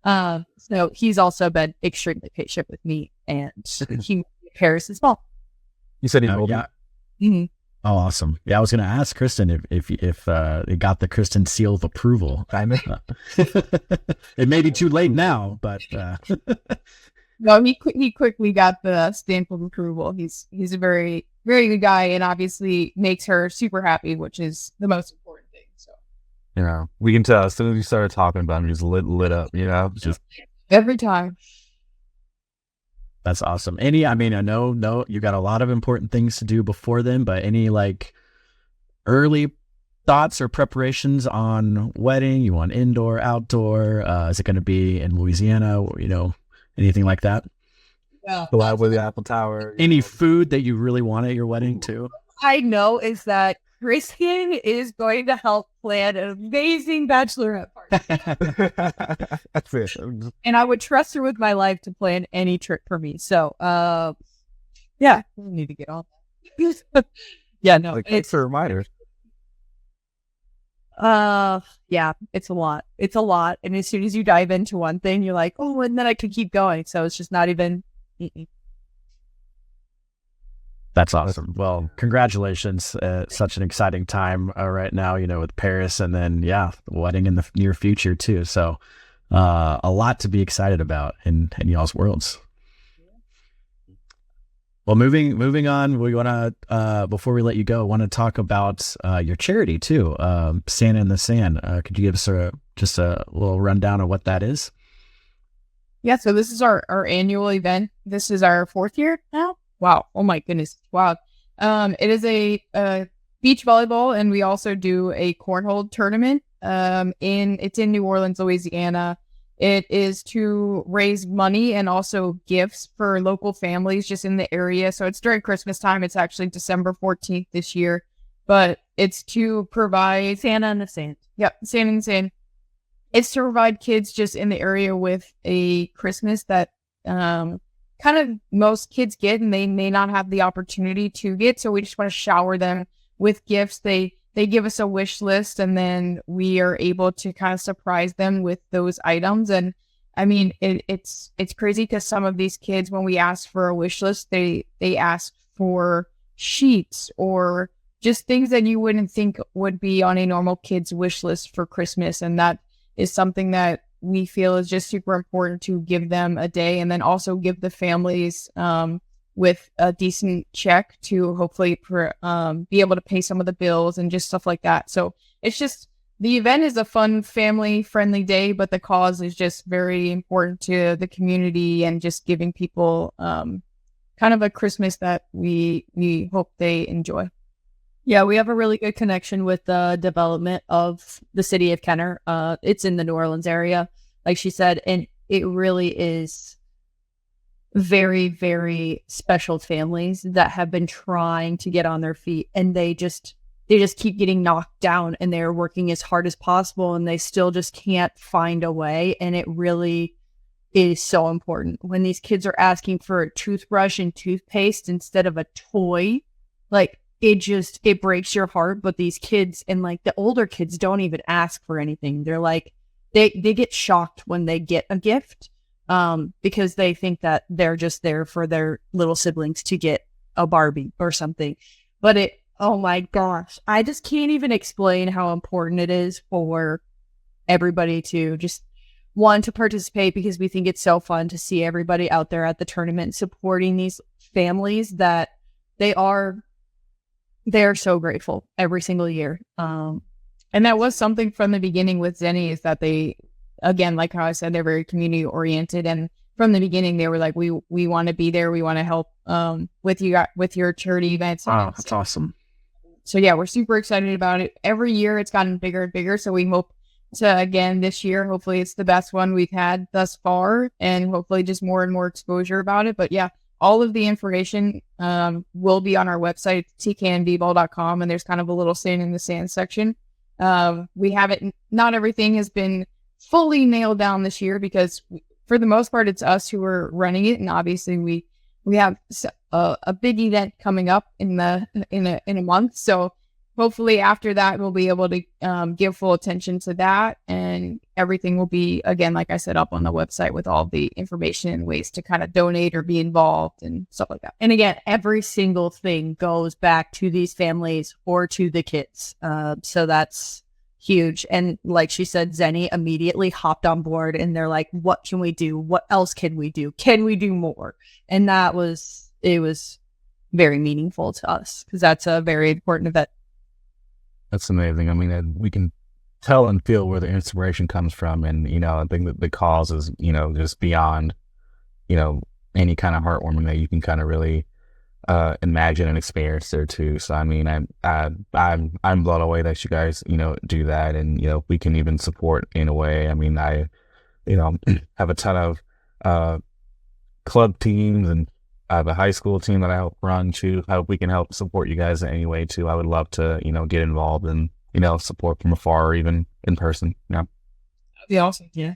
so he's also been extremely patient with me, and he Paris as well. You said he told yeah. Mm-hmm. Oh, awesome. Yeah, I was going to ask Kristen if it got the Kristen seal of approval. It may be too late now, but No, he quickly got the stamp of approval. He's a very, very good guy, and obviously makes her super happy, which is the most important thing. So, you know, we can tell as soon as you started talking about him, he's lit up. You know, just every time. that's awesome. I know you got a lot of important things to do before then, but any like early thoughts or preparations on wedding? You want indoor, outdoor? Is it going to be in Louisiana? You know, anything like that? Yeah. go out with the Apple Tower. Any food that you really want at your wedding too? I know is that Kristen is going to help plan an amazing bachelorette party. That's it. And I would trust her with my life to plan any trip for me. So, yeah, we need to get on that. Yeah, no, Like, it's it's a reminder. yeah, it's a lot. It's a lot. And as soon as you dive into one thing, you're like, oh, and then I could keep going. So it's just not even. That's awesome. Well, congratulations. Such an exciting time right now, you know, with Paris, and then, yeah, the wedding in the near future too. So a lot to be excited about in y'all's worlds. Well, moving on, we want to, before we let you go, want to talk about your charity too, Santa in the Sand. Could you give us just a little rundown of what that is? Yeah, so this is our annual event. This is our 4th year now. Wow. Oh my goodness. Wow. It is a beach volleyball, and we also do a cornhole tournament. It's in New Orleans, Louisiana. It is to raise money and also gifts for local families just in the area. So it's during Christmas time. It's actually December 14th this year, but it's to provide Santa in the Sand. Yep, Santa in the Sand. It's to provide kids just in the area with a Christmas that kind of most kids get, and they may not have the opportunity to get. So we just want to shower them with gifts. They give us a wish list, and then we are able to kind of surprise them with those items. And I mean, it's crazy because some of these kids, when we ask for a wish list, they ask for sheets or just things that you wouldn't think would be on a normal kid's wish list for Christmas. And that is something that we feel is just super important to give them a day, and then also give the families with a decent check to hopefully be able to pay some of the bills and just stuff like that. So it's just, the event is a fun, family-friendly day, but the cause is just very important to the community and just giving people kind of a Christmas that we hope they enjoy. Yeah, we have a really good connection with the development of the city of Kenner. It's in the New Orleans area, like she said, and it really is very, very special families that have been trying to get on their feet, and they just keep getting knocked down, and they're working as hard as possible, and they still just can't find a way. And it really is so important when these kids are asking for a toothbrush and toothpaste instead of a toy. Like, it breaks your heart. But these kids, and like the older kids, don't even ask for anything. They're like, they get shocked when they get a gift, because they think that they're just there for their little siblings to get a Barbie or something. But oh my gosh, I just can't even explain how important it is for everybody to just want to participate, because we think it's so fun to see everybody out there at the tournament supporting these families that they're so grateful every single year. And that was something from the beginning with Zenni, is that they, again, like how I said, they're very community oriented. And from the beginning, they were like, we want to be there. We want to help with your charity events. Wow, that's awesome. So yeah, we're super excited about it. Every year it's gotten bigger and bigger. So we hope to, again, this year, hopefully it's the best one we've had thus far, and hopefully just more and more exposure about it. But yeah, all of the information will be on our website, tknvball.com, and there's kind of a little Sand in the Sand section. We haven't, not everything has been fully nailed down this year because for the most part, it's us who are running it. And obviously we have a big event coming up in a month. So hopefully after that, we'll be able to give full attention to that, and everything will be, again, like I said, up on the website with all the information and ways to kind of donate or be involved and stuff like that. And again, every single thing goes back to these families or to the kids. So that's huge. And like she said, Zenni immediately hopped on board and they're like, what can we do? What else can we do? Can we do more? And it was very meaningful to us because that's a very important event. That's amazing. I mean, we can tell and feel where the inspiration comes from. And, I think that the cause is, just beyond, any kind of heartwarming that you can kind of really imagine and experience there too. So, I mean, I'm blown away that you guys, do that. And, we can even support in a way. I mean, I have a ton of club teams, and I have a high school team that I help run too. Hope we can help support you guys in any way too. I would love to, get involved and, support from afar or even in person. Yeah. That'd be awesome. Yeah.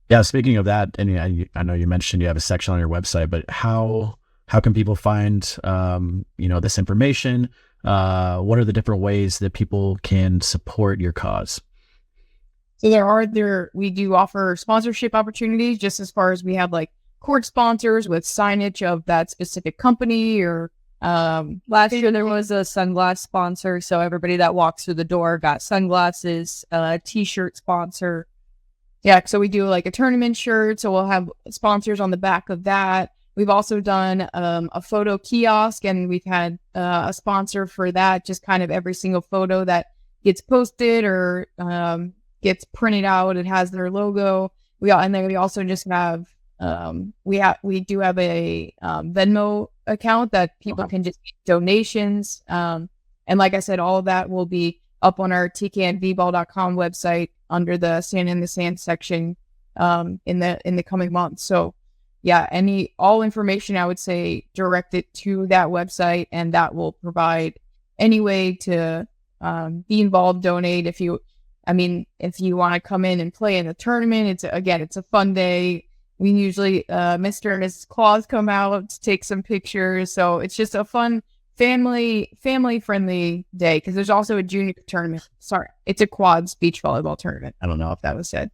Yeah. Speaking of that, and I know you mentioned you have a section on your website, but how can people find, this information? What are the different ways that people can support your cause? So we do offer sponsorship opportunities, just as far as we have like court sponsors with signage of that specific company, or last year there was a sunglass sponsor, so everybody that walks through the door got sunglasses, a t-shirt sponsor. Yeah, so we do like a tournament shirt, so we'll have sponsors on the back of that. We've also done a photo kiosk, and we've had a sponsor for that. Just kind of every single photo that gets posted or gets printed out, it has their logo. And then we also just have we do have a Venmo account that people can just make donations. And like I said, all of that will be up on our tkandvball.com website under the Sand in the Sand section in the coming months. So yeah, all information, I would say, direct it to that website, and that will provide any way to be involved, donate. If you want to come in and play in the tournament, it's a fun day. We usually, Mr. and Mrs. Kloth come out to take some pictures. So it's just a fun family friendly day, because there's also a junior tournament. Sorry, it's a quads beach volleyball tournament. I don't know if that was said.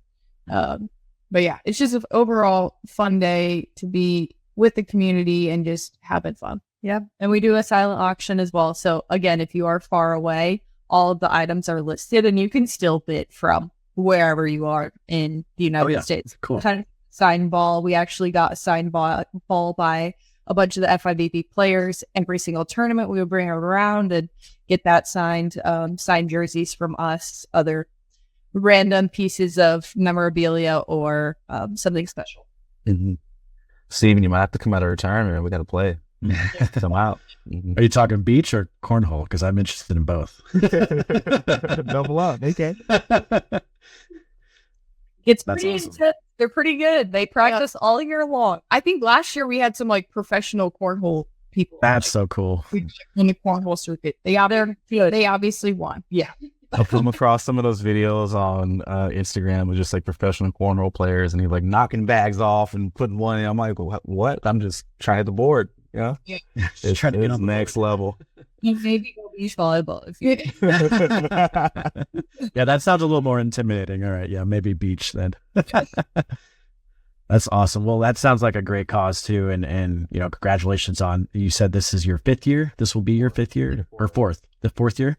But yeah, it's just an overall fun day to be with the community and just having fun. Yeah. And we do a silent auction as well. So again, if you are far away, all of the items are listed and you can still bid from wherever you are in the United States. Cool. Kind of signed ball. We actually got a signed ball by a bunch of the FIVB players. Every single tournament, we would bring it around and get that signed, signed jerseys from us, other random pieces of memorabilia or something special. Mm-hmm. Steven, you might have to come out of retirement. We got to play. Come out. Are you talking beach or cornhole? Because I'm interested in both. Double up. Okay. It's pretty intense. They're pretty good. They practice all year long. I think last year we had some like professional cornhole people. That's so cool. In the cornhole circuit. They obviously won. Yeah. I'll come across some of those videos on Instagram with just like professional cornhole players, and he's like knocking bags off and putting one in. I'm like, what? I'm just trying to hit the board. Yeah. It's trying to get on the next level. Maybe go beach volleyball if you Yeah, that sounds a little more intimidating. All right. Yeah, maybe beach then. That's awesome. Well, that sounds like a great cause too. And congratulations on, you said this is your 5th year. This will be your 5th year or the fourth year.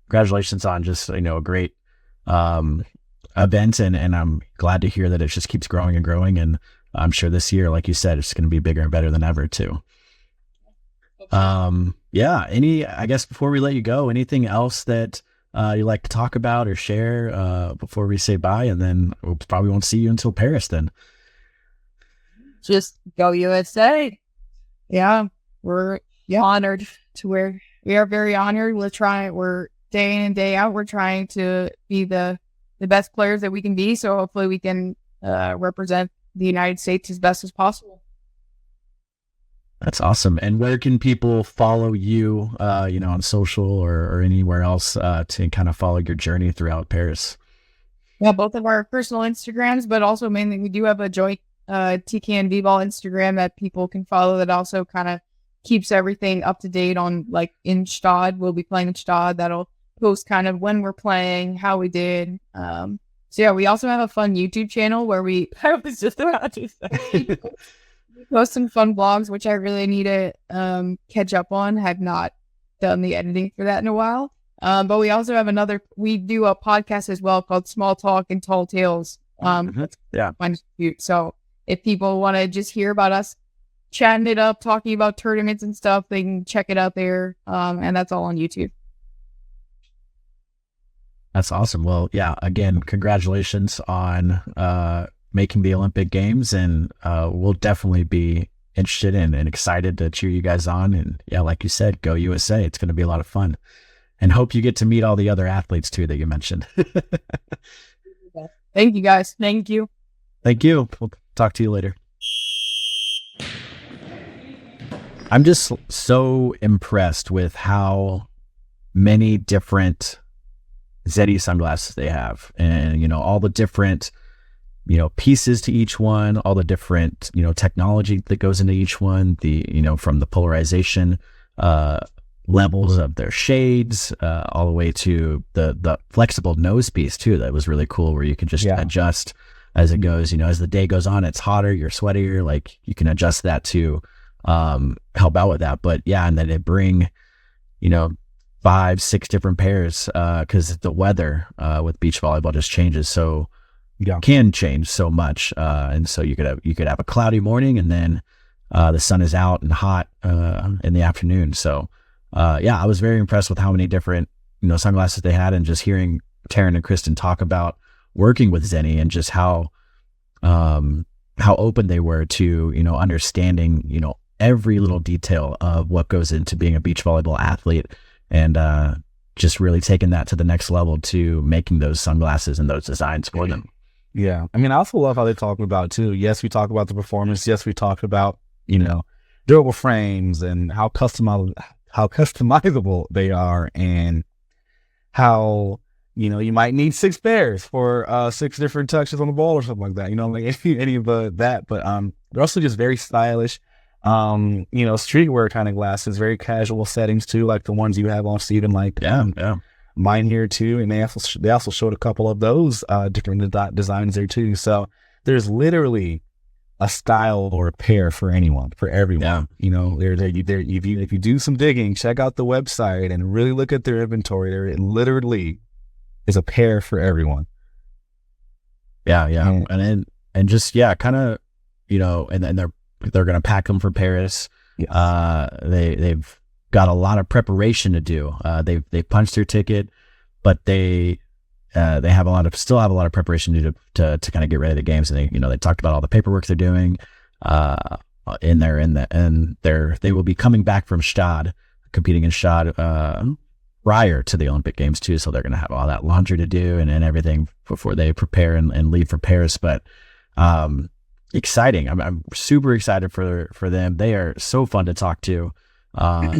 Congratulations on just, a great event. And I'm glad to hear that it just keeps growing and growing. And I'm sure this year, like you said, it's going to be bigger and better than ever too. I guess before we let you go, anything else that you like to talk about or share before we say bye? And then we probably won't see you until Paris then. Just go USA. Yeah, we're honored to where we are very honored. We're day in and day out. We're trying to be the best players that we can be. So hopefully we can represent the United States as best as possible. That's awesome. And where can people follow you, on social or anywhere else to kind of follow your journey throughout Paris? Yeah, both of our personal Instagrams, but also mainly we do have a joint TK and V-Ball Instagram that people can follow that also kind of keeps everything up to date on like in Stad. We'll be playing in Stad. That'll post kind of when we're playing, how we did. So yeah, we also have a fun YouTube channel where I was just about to say, post some fun vlogs, which I really need to catch up on. Have not done the editing for that in a while. But we also have we do a podcast as well called Small Talk and Tall Tales. Yeah. Cute. So if people want to just hear about us chatting it up, talking about tournaments and stuff, they can check it out there. And that's all on YouTube. That's awesome. Well, yeah, again, congratulations on making the Olympic Games, and we'll definitely be interested in and excited to cheer you guys on. And yeah, like you said, go USA. It's going to be a lot of fun. And hope you get to meet all the other athletes too that you mentioned. Thank you, guys. Thank you. Thank you. We'll talk to you later. I'm just so impressed with how many different Zenni sunglasses they have, and all the different pieces to each one, all the different technology that goes into each one, the from the polarization levels of their shades all the way to the flexible nose piece too. That was really cool, where you can just adjust as it goes. As the day goes on, it's hotter, you're sweatier, like you can adjust that to help out with that. But yeah, and then they bring 5-6 different pairs because the weather with beach volleyball just changes can change so much, and so you could have a cloudy morning, and then the sun is out and hot in the afternoon. So I was very impressed with how many different sunglasses they had, and just hearing Taryn and Kristen talk about working with Zenni and just how open they were to understanding every little detail of what goes into being a beach volleyball athlete. And just really taking that to the next level to making those sunglasses and those designs for them. Yeah. I mean, I also love how they talk about too. Yes, we talk about the performance. Yes, we talk about, durable frames and how customizable they are, and how, you might need 6 pairs for 6 different touches on the ball or something like that. Like any of that. But they're also just very stylish. Streetwear kind of glasses, very casual settings too, like the ones you have on, Steven, like mine here too. And they also showed a couple of those different designs there too. So there's literally a style or a pair for everyone. Yeah. If you do some digging, check out the website and really look at their inventory. There literally is a pair for everyone. Yeah. And just kind of and then they're going to pack them for Paris. Yes. They've got a lot of preparation to do. They punched their ticket, but they have still have a lot of preparation to kind of get ready for the games. And they talked about all the paperwork they're doing in there, and they will be coming back from Stad, competing in Stad prior to the Olympic Games too. So they're going to have all that laundry to do and everything before they prepare and leave for Paris. But exciting. I'm super excited for them. They are so fun to talk to.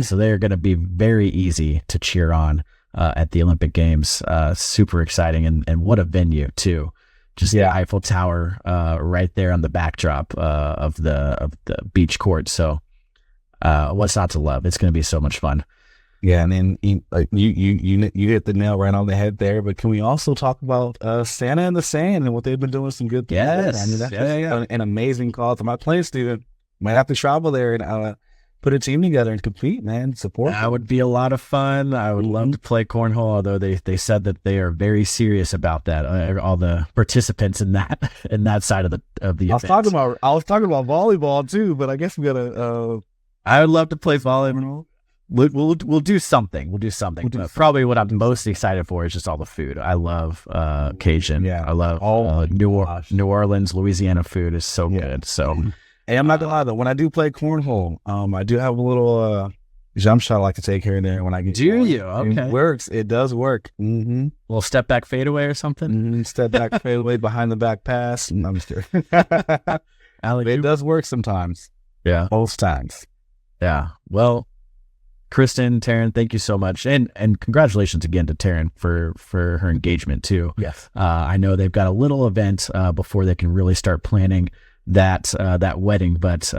So they're going to be very easy to cheer on at the Olympic Games. Super exciting. And what a venue too. Just the Eiffel Tower right there on the backdrop of the beach court. So what's not to love? It's going to be so much fun. Yeah, and then you hit the nail right on the head there. But can we also talk about Santa in the Sand and what they've been doing? Some good things. Yes, I mean, that's an amazing call to my playing student. Might have to travel there and put a team together and compete, man. Support. That would be a lot of fun. I would love to play cornhole, although they said that they are very serious about that. All the participants in that side of the event. I was talking about volleyball too, but I guess we gotta. I would love to play volleyball. We'll do something. We'll do something. Probably what I'm most excited for is just all the food. I love Cajun. Yeah, I love New Orleans, Louisiana food is so good. So, hey, I'm not gonna lie though. When I do play cornhole, I do have a little jump shot I like to take here and there when I get. Do you? Okay, it works. It does work. Mm-hmm. Little step back fadeaway or something. Mm-hmm. Step back fadeaway behind the back pass. I'm just kidding. It does work sometimes. Yeah, most times. Yeah. Well, Kristen, Taryn, thank you so much. And congratulations again to Taryn for her engagement too. Yes. I know they've got a little event before they can really start planning that wedding. But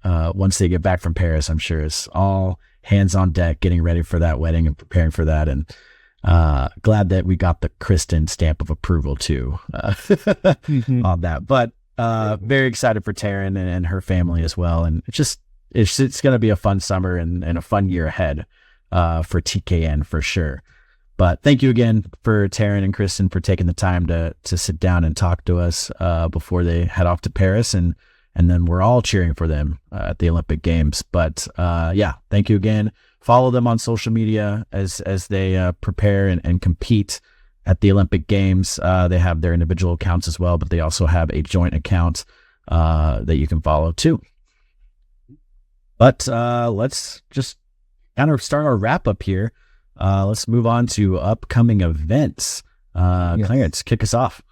once they get back from Paris, I'm sure it's all hands on deck getting ready for that wedding and preparing for that. And glad that we got the Kristen stamp of approval too on that. But very excited for Taryn and her family as well. And it's going to be a fun summer and a fun year ahead for TKN for sure. But thank you again for Taryn and Kristen for taking the time to sit down and talk to us before they head off to Paris. And then we're all cheering for them at the Olympic Games. But thank you again. Follow them on social media as they prepare and compete at the Olympic Games. They have their individual accounts as well, but they also have a joint account that you can follow too. But let's just kind of start our wrap up here. Let's move on to upcoming events. Clarence, kick us off.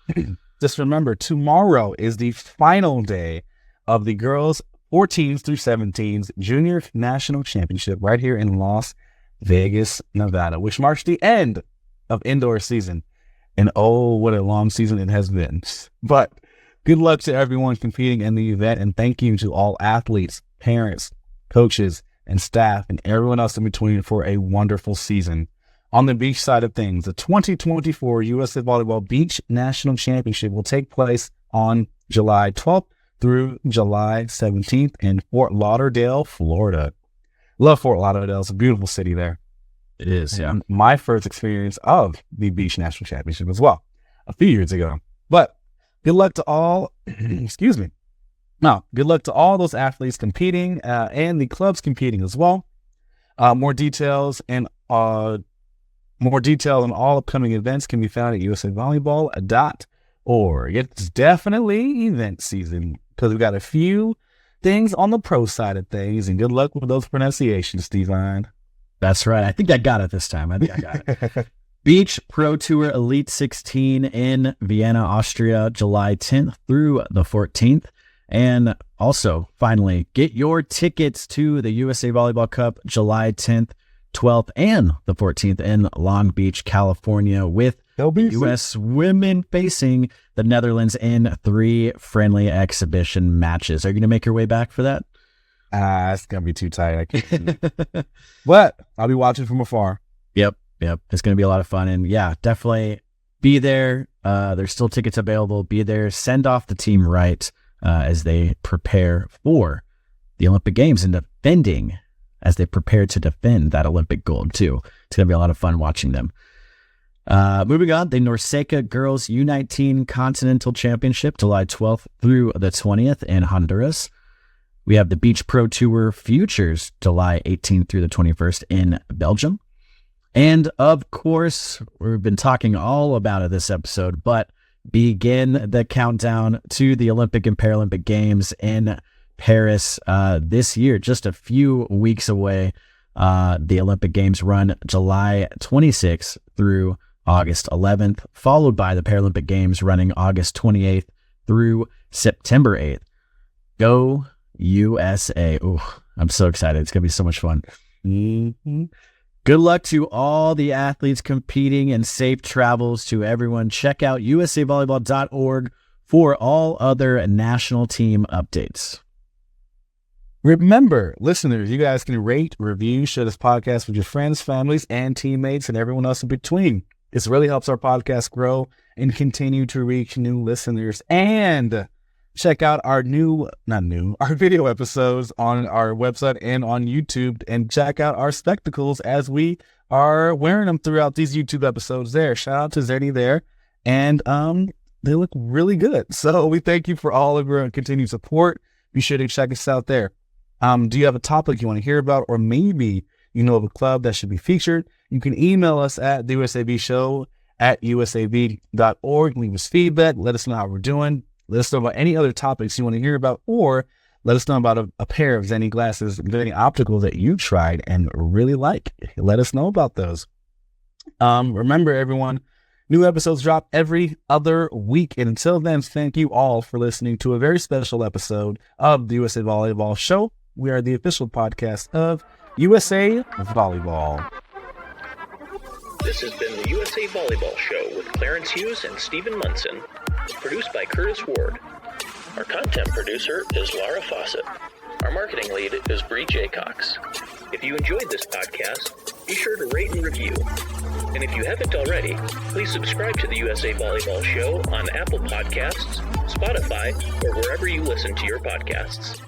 Just remember, tomorrow is the final day of the girls 14s through 17s Junior National Championship right here in Las Vegas, Nevada, which marks the end of indoor season. And oh, what a long season it has been. But good luck to everyone competing in the event, and thank you to all athletes, parents, coaches, and staff, and everyone else in between for a wonderful season. On the beach side of things, the 2024 USA Volleyball Beach National Championship will take place on July 12th through July 17th in Fort Lauderdale, Florida. Love Fort Lauderdale. It's a beautiful city there. It is, yeah. My first experience of the Beach National Championship as well, a few years ago. But good luck to all, excuse me. Now, good luck to all those athletes competing and the clubs competing as well. More details on all upcoming events can be found at usavolleyball.org. It's definitely event season because we've got a few things on the pro side of things, and good luck with those pronunciations, Steven. That's right. I think I got it this time. I think I got it. Beach Pro Tour Elite 16 in Vienna, Austria, July 10th through the 14th. And also, finally, get your tickets to the USA Volleyball Cup July 10th, 12th, and the 14th in Long Beach, California, with U.S. women facing the Netherlands in 3 friendly exhibition matches. Are you going to make your way back for that? It's going to be too tight. I can't. But I'll be watching from afar. Yep. It's going to be a lot of fun. And yeah, definitely be there. There's still tickets available. Be there. Send off the team right. As they prepare for the Olympic Games and as they prepare to defend that Olympic gold too. It's going to be a lot of fun watching them. Moving on, the NORCECA Girls U19 Continental Championship, July 12th through the 20th in Honduras. We have the Beach Pro Tour Futures, July 18th through the 21st in Belgium. And of course, we've been talking all about it this episode, but begin the countdown to the Olympic and Paralympic Games in Paris this year, just a few weeks away. The Olympic Games run July 26th through August 11th, followed by the Paralympic Games running August 28th through September 8th. Go USA. Ooh, I'm so excited. It's going to be so much fun. Mm-hmm. Good luck to all the athletes competing and safe travels to everyone. Check out usavolleyball.org for all other national team updates. Remember, listeners, you guys can rate, review, share this podcast with your friends, families, and teammates and everyone else in between. This really helps our podcast grow and continue to reach new listeners. And check out our our video episodes on our website and on YouTube, and check out our spectacles as we are wearing them throughout these YouTube episodes there. Shout out to Zenni there. And they look really good. So we thank you for all of your continued support. Be sure to check us out there. Do you have a topic you want to hear about, or maybe you know of a club that should be featured? You can email us at the USAV@usav.org. Leave us feedback. Let us know how we're doing. Let us know about any other topics you want to hear about, or let us know about a pair of Zenni glasses, Zenni Optical that you tried and really like. Let us know about those. Remember, everyone, new episodes drop every other week. And until then, thank you all for listening to a very special episode of the USA Volleyball Show. We are the official podcast of USA Volleyball. This has been the USA Volleyball Show with Clarence Hughes and Stephen Munson, produced by Curtis Ward. Our content producer is Laura Fawcett. Our marketing lead is Bree Jaycox. If you enjoyed this podcast, be sure to rate and review. And if you haven't already, please subscribe to the USA Volleyball Show on Apple Podcasts, Spotify, or wherever you listen to your podcasts.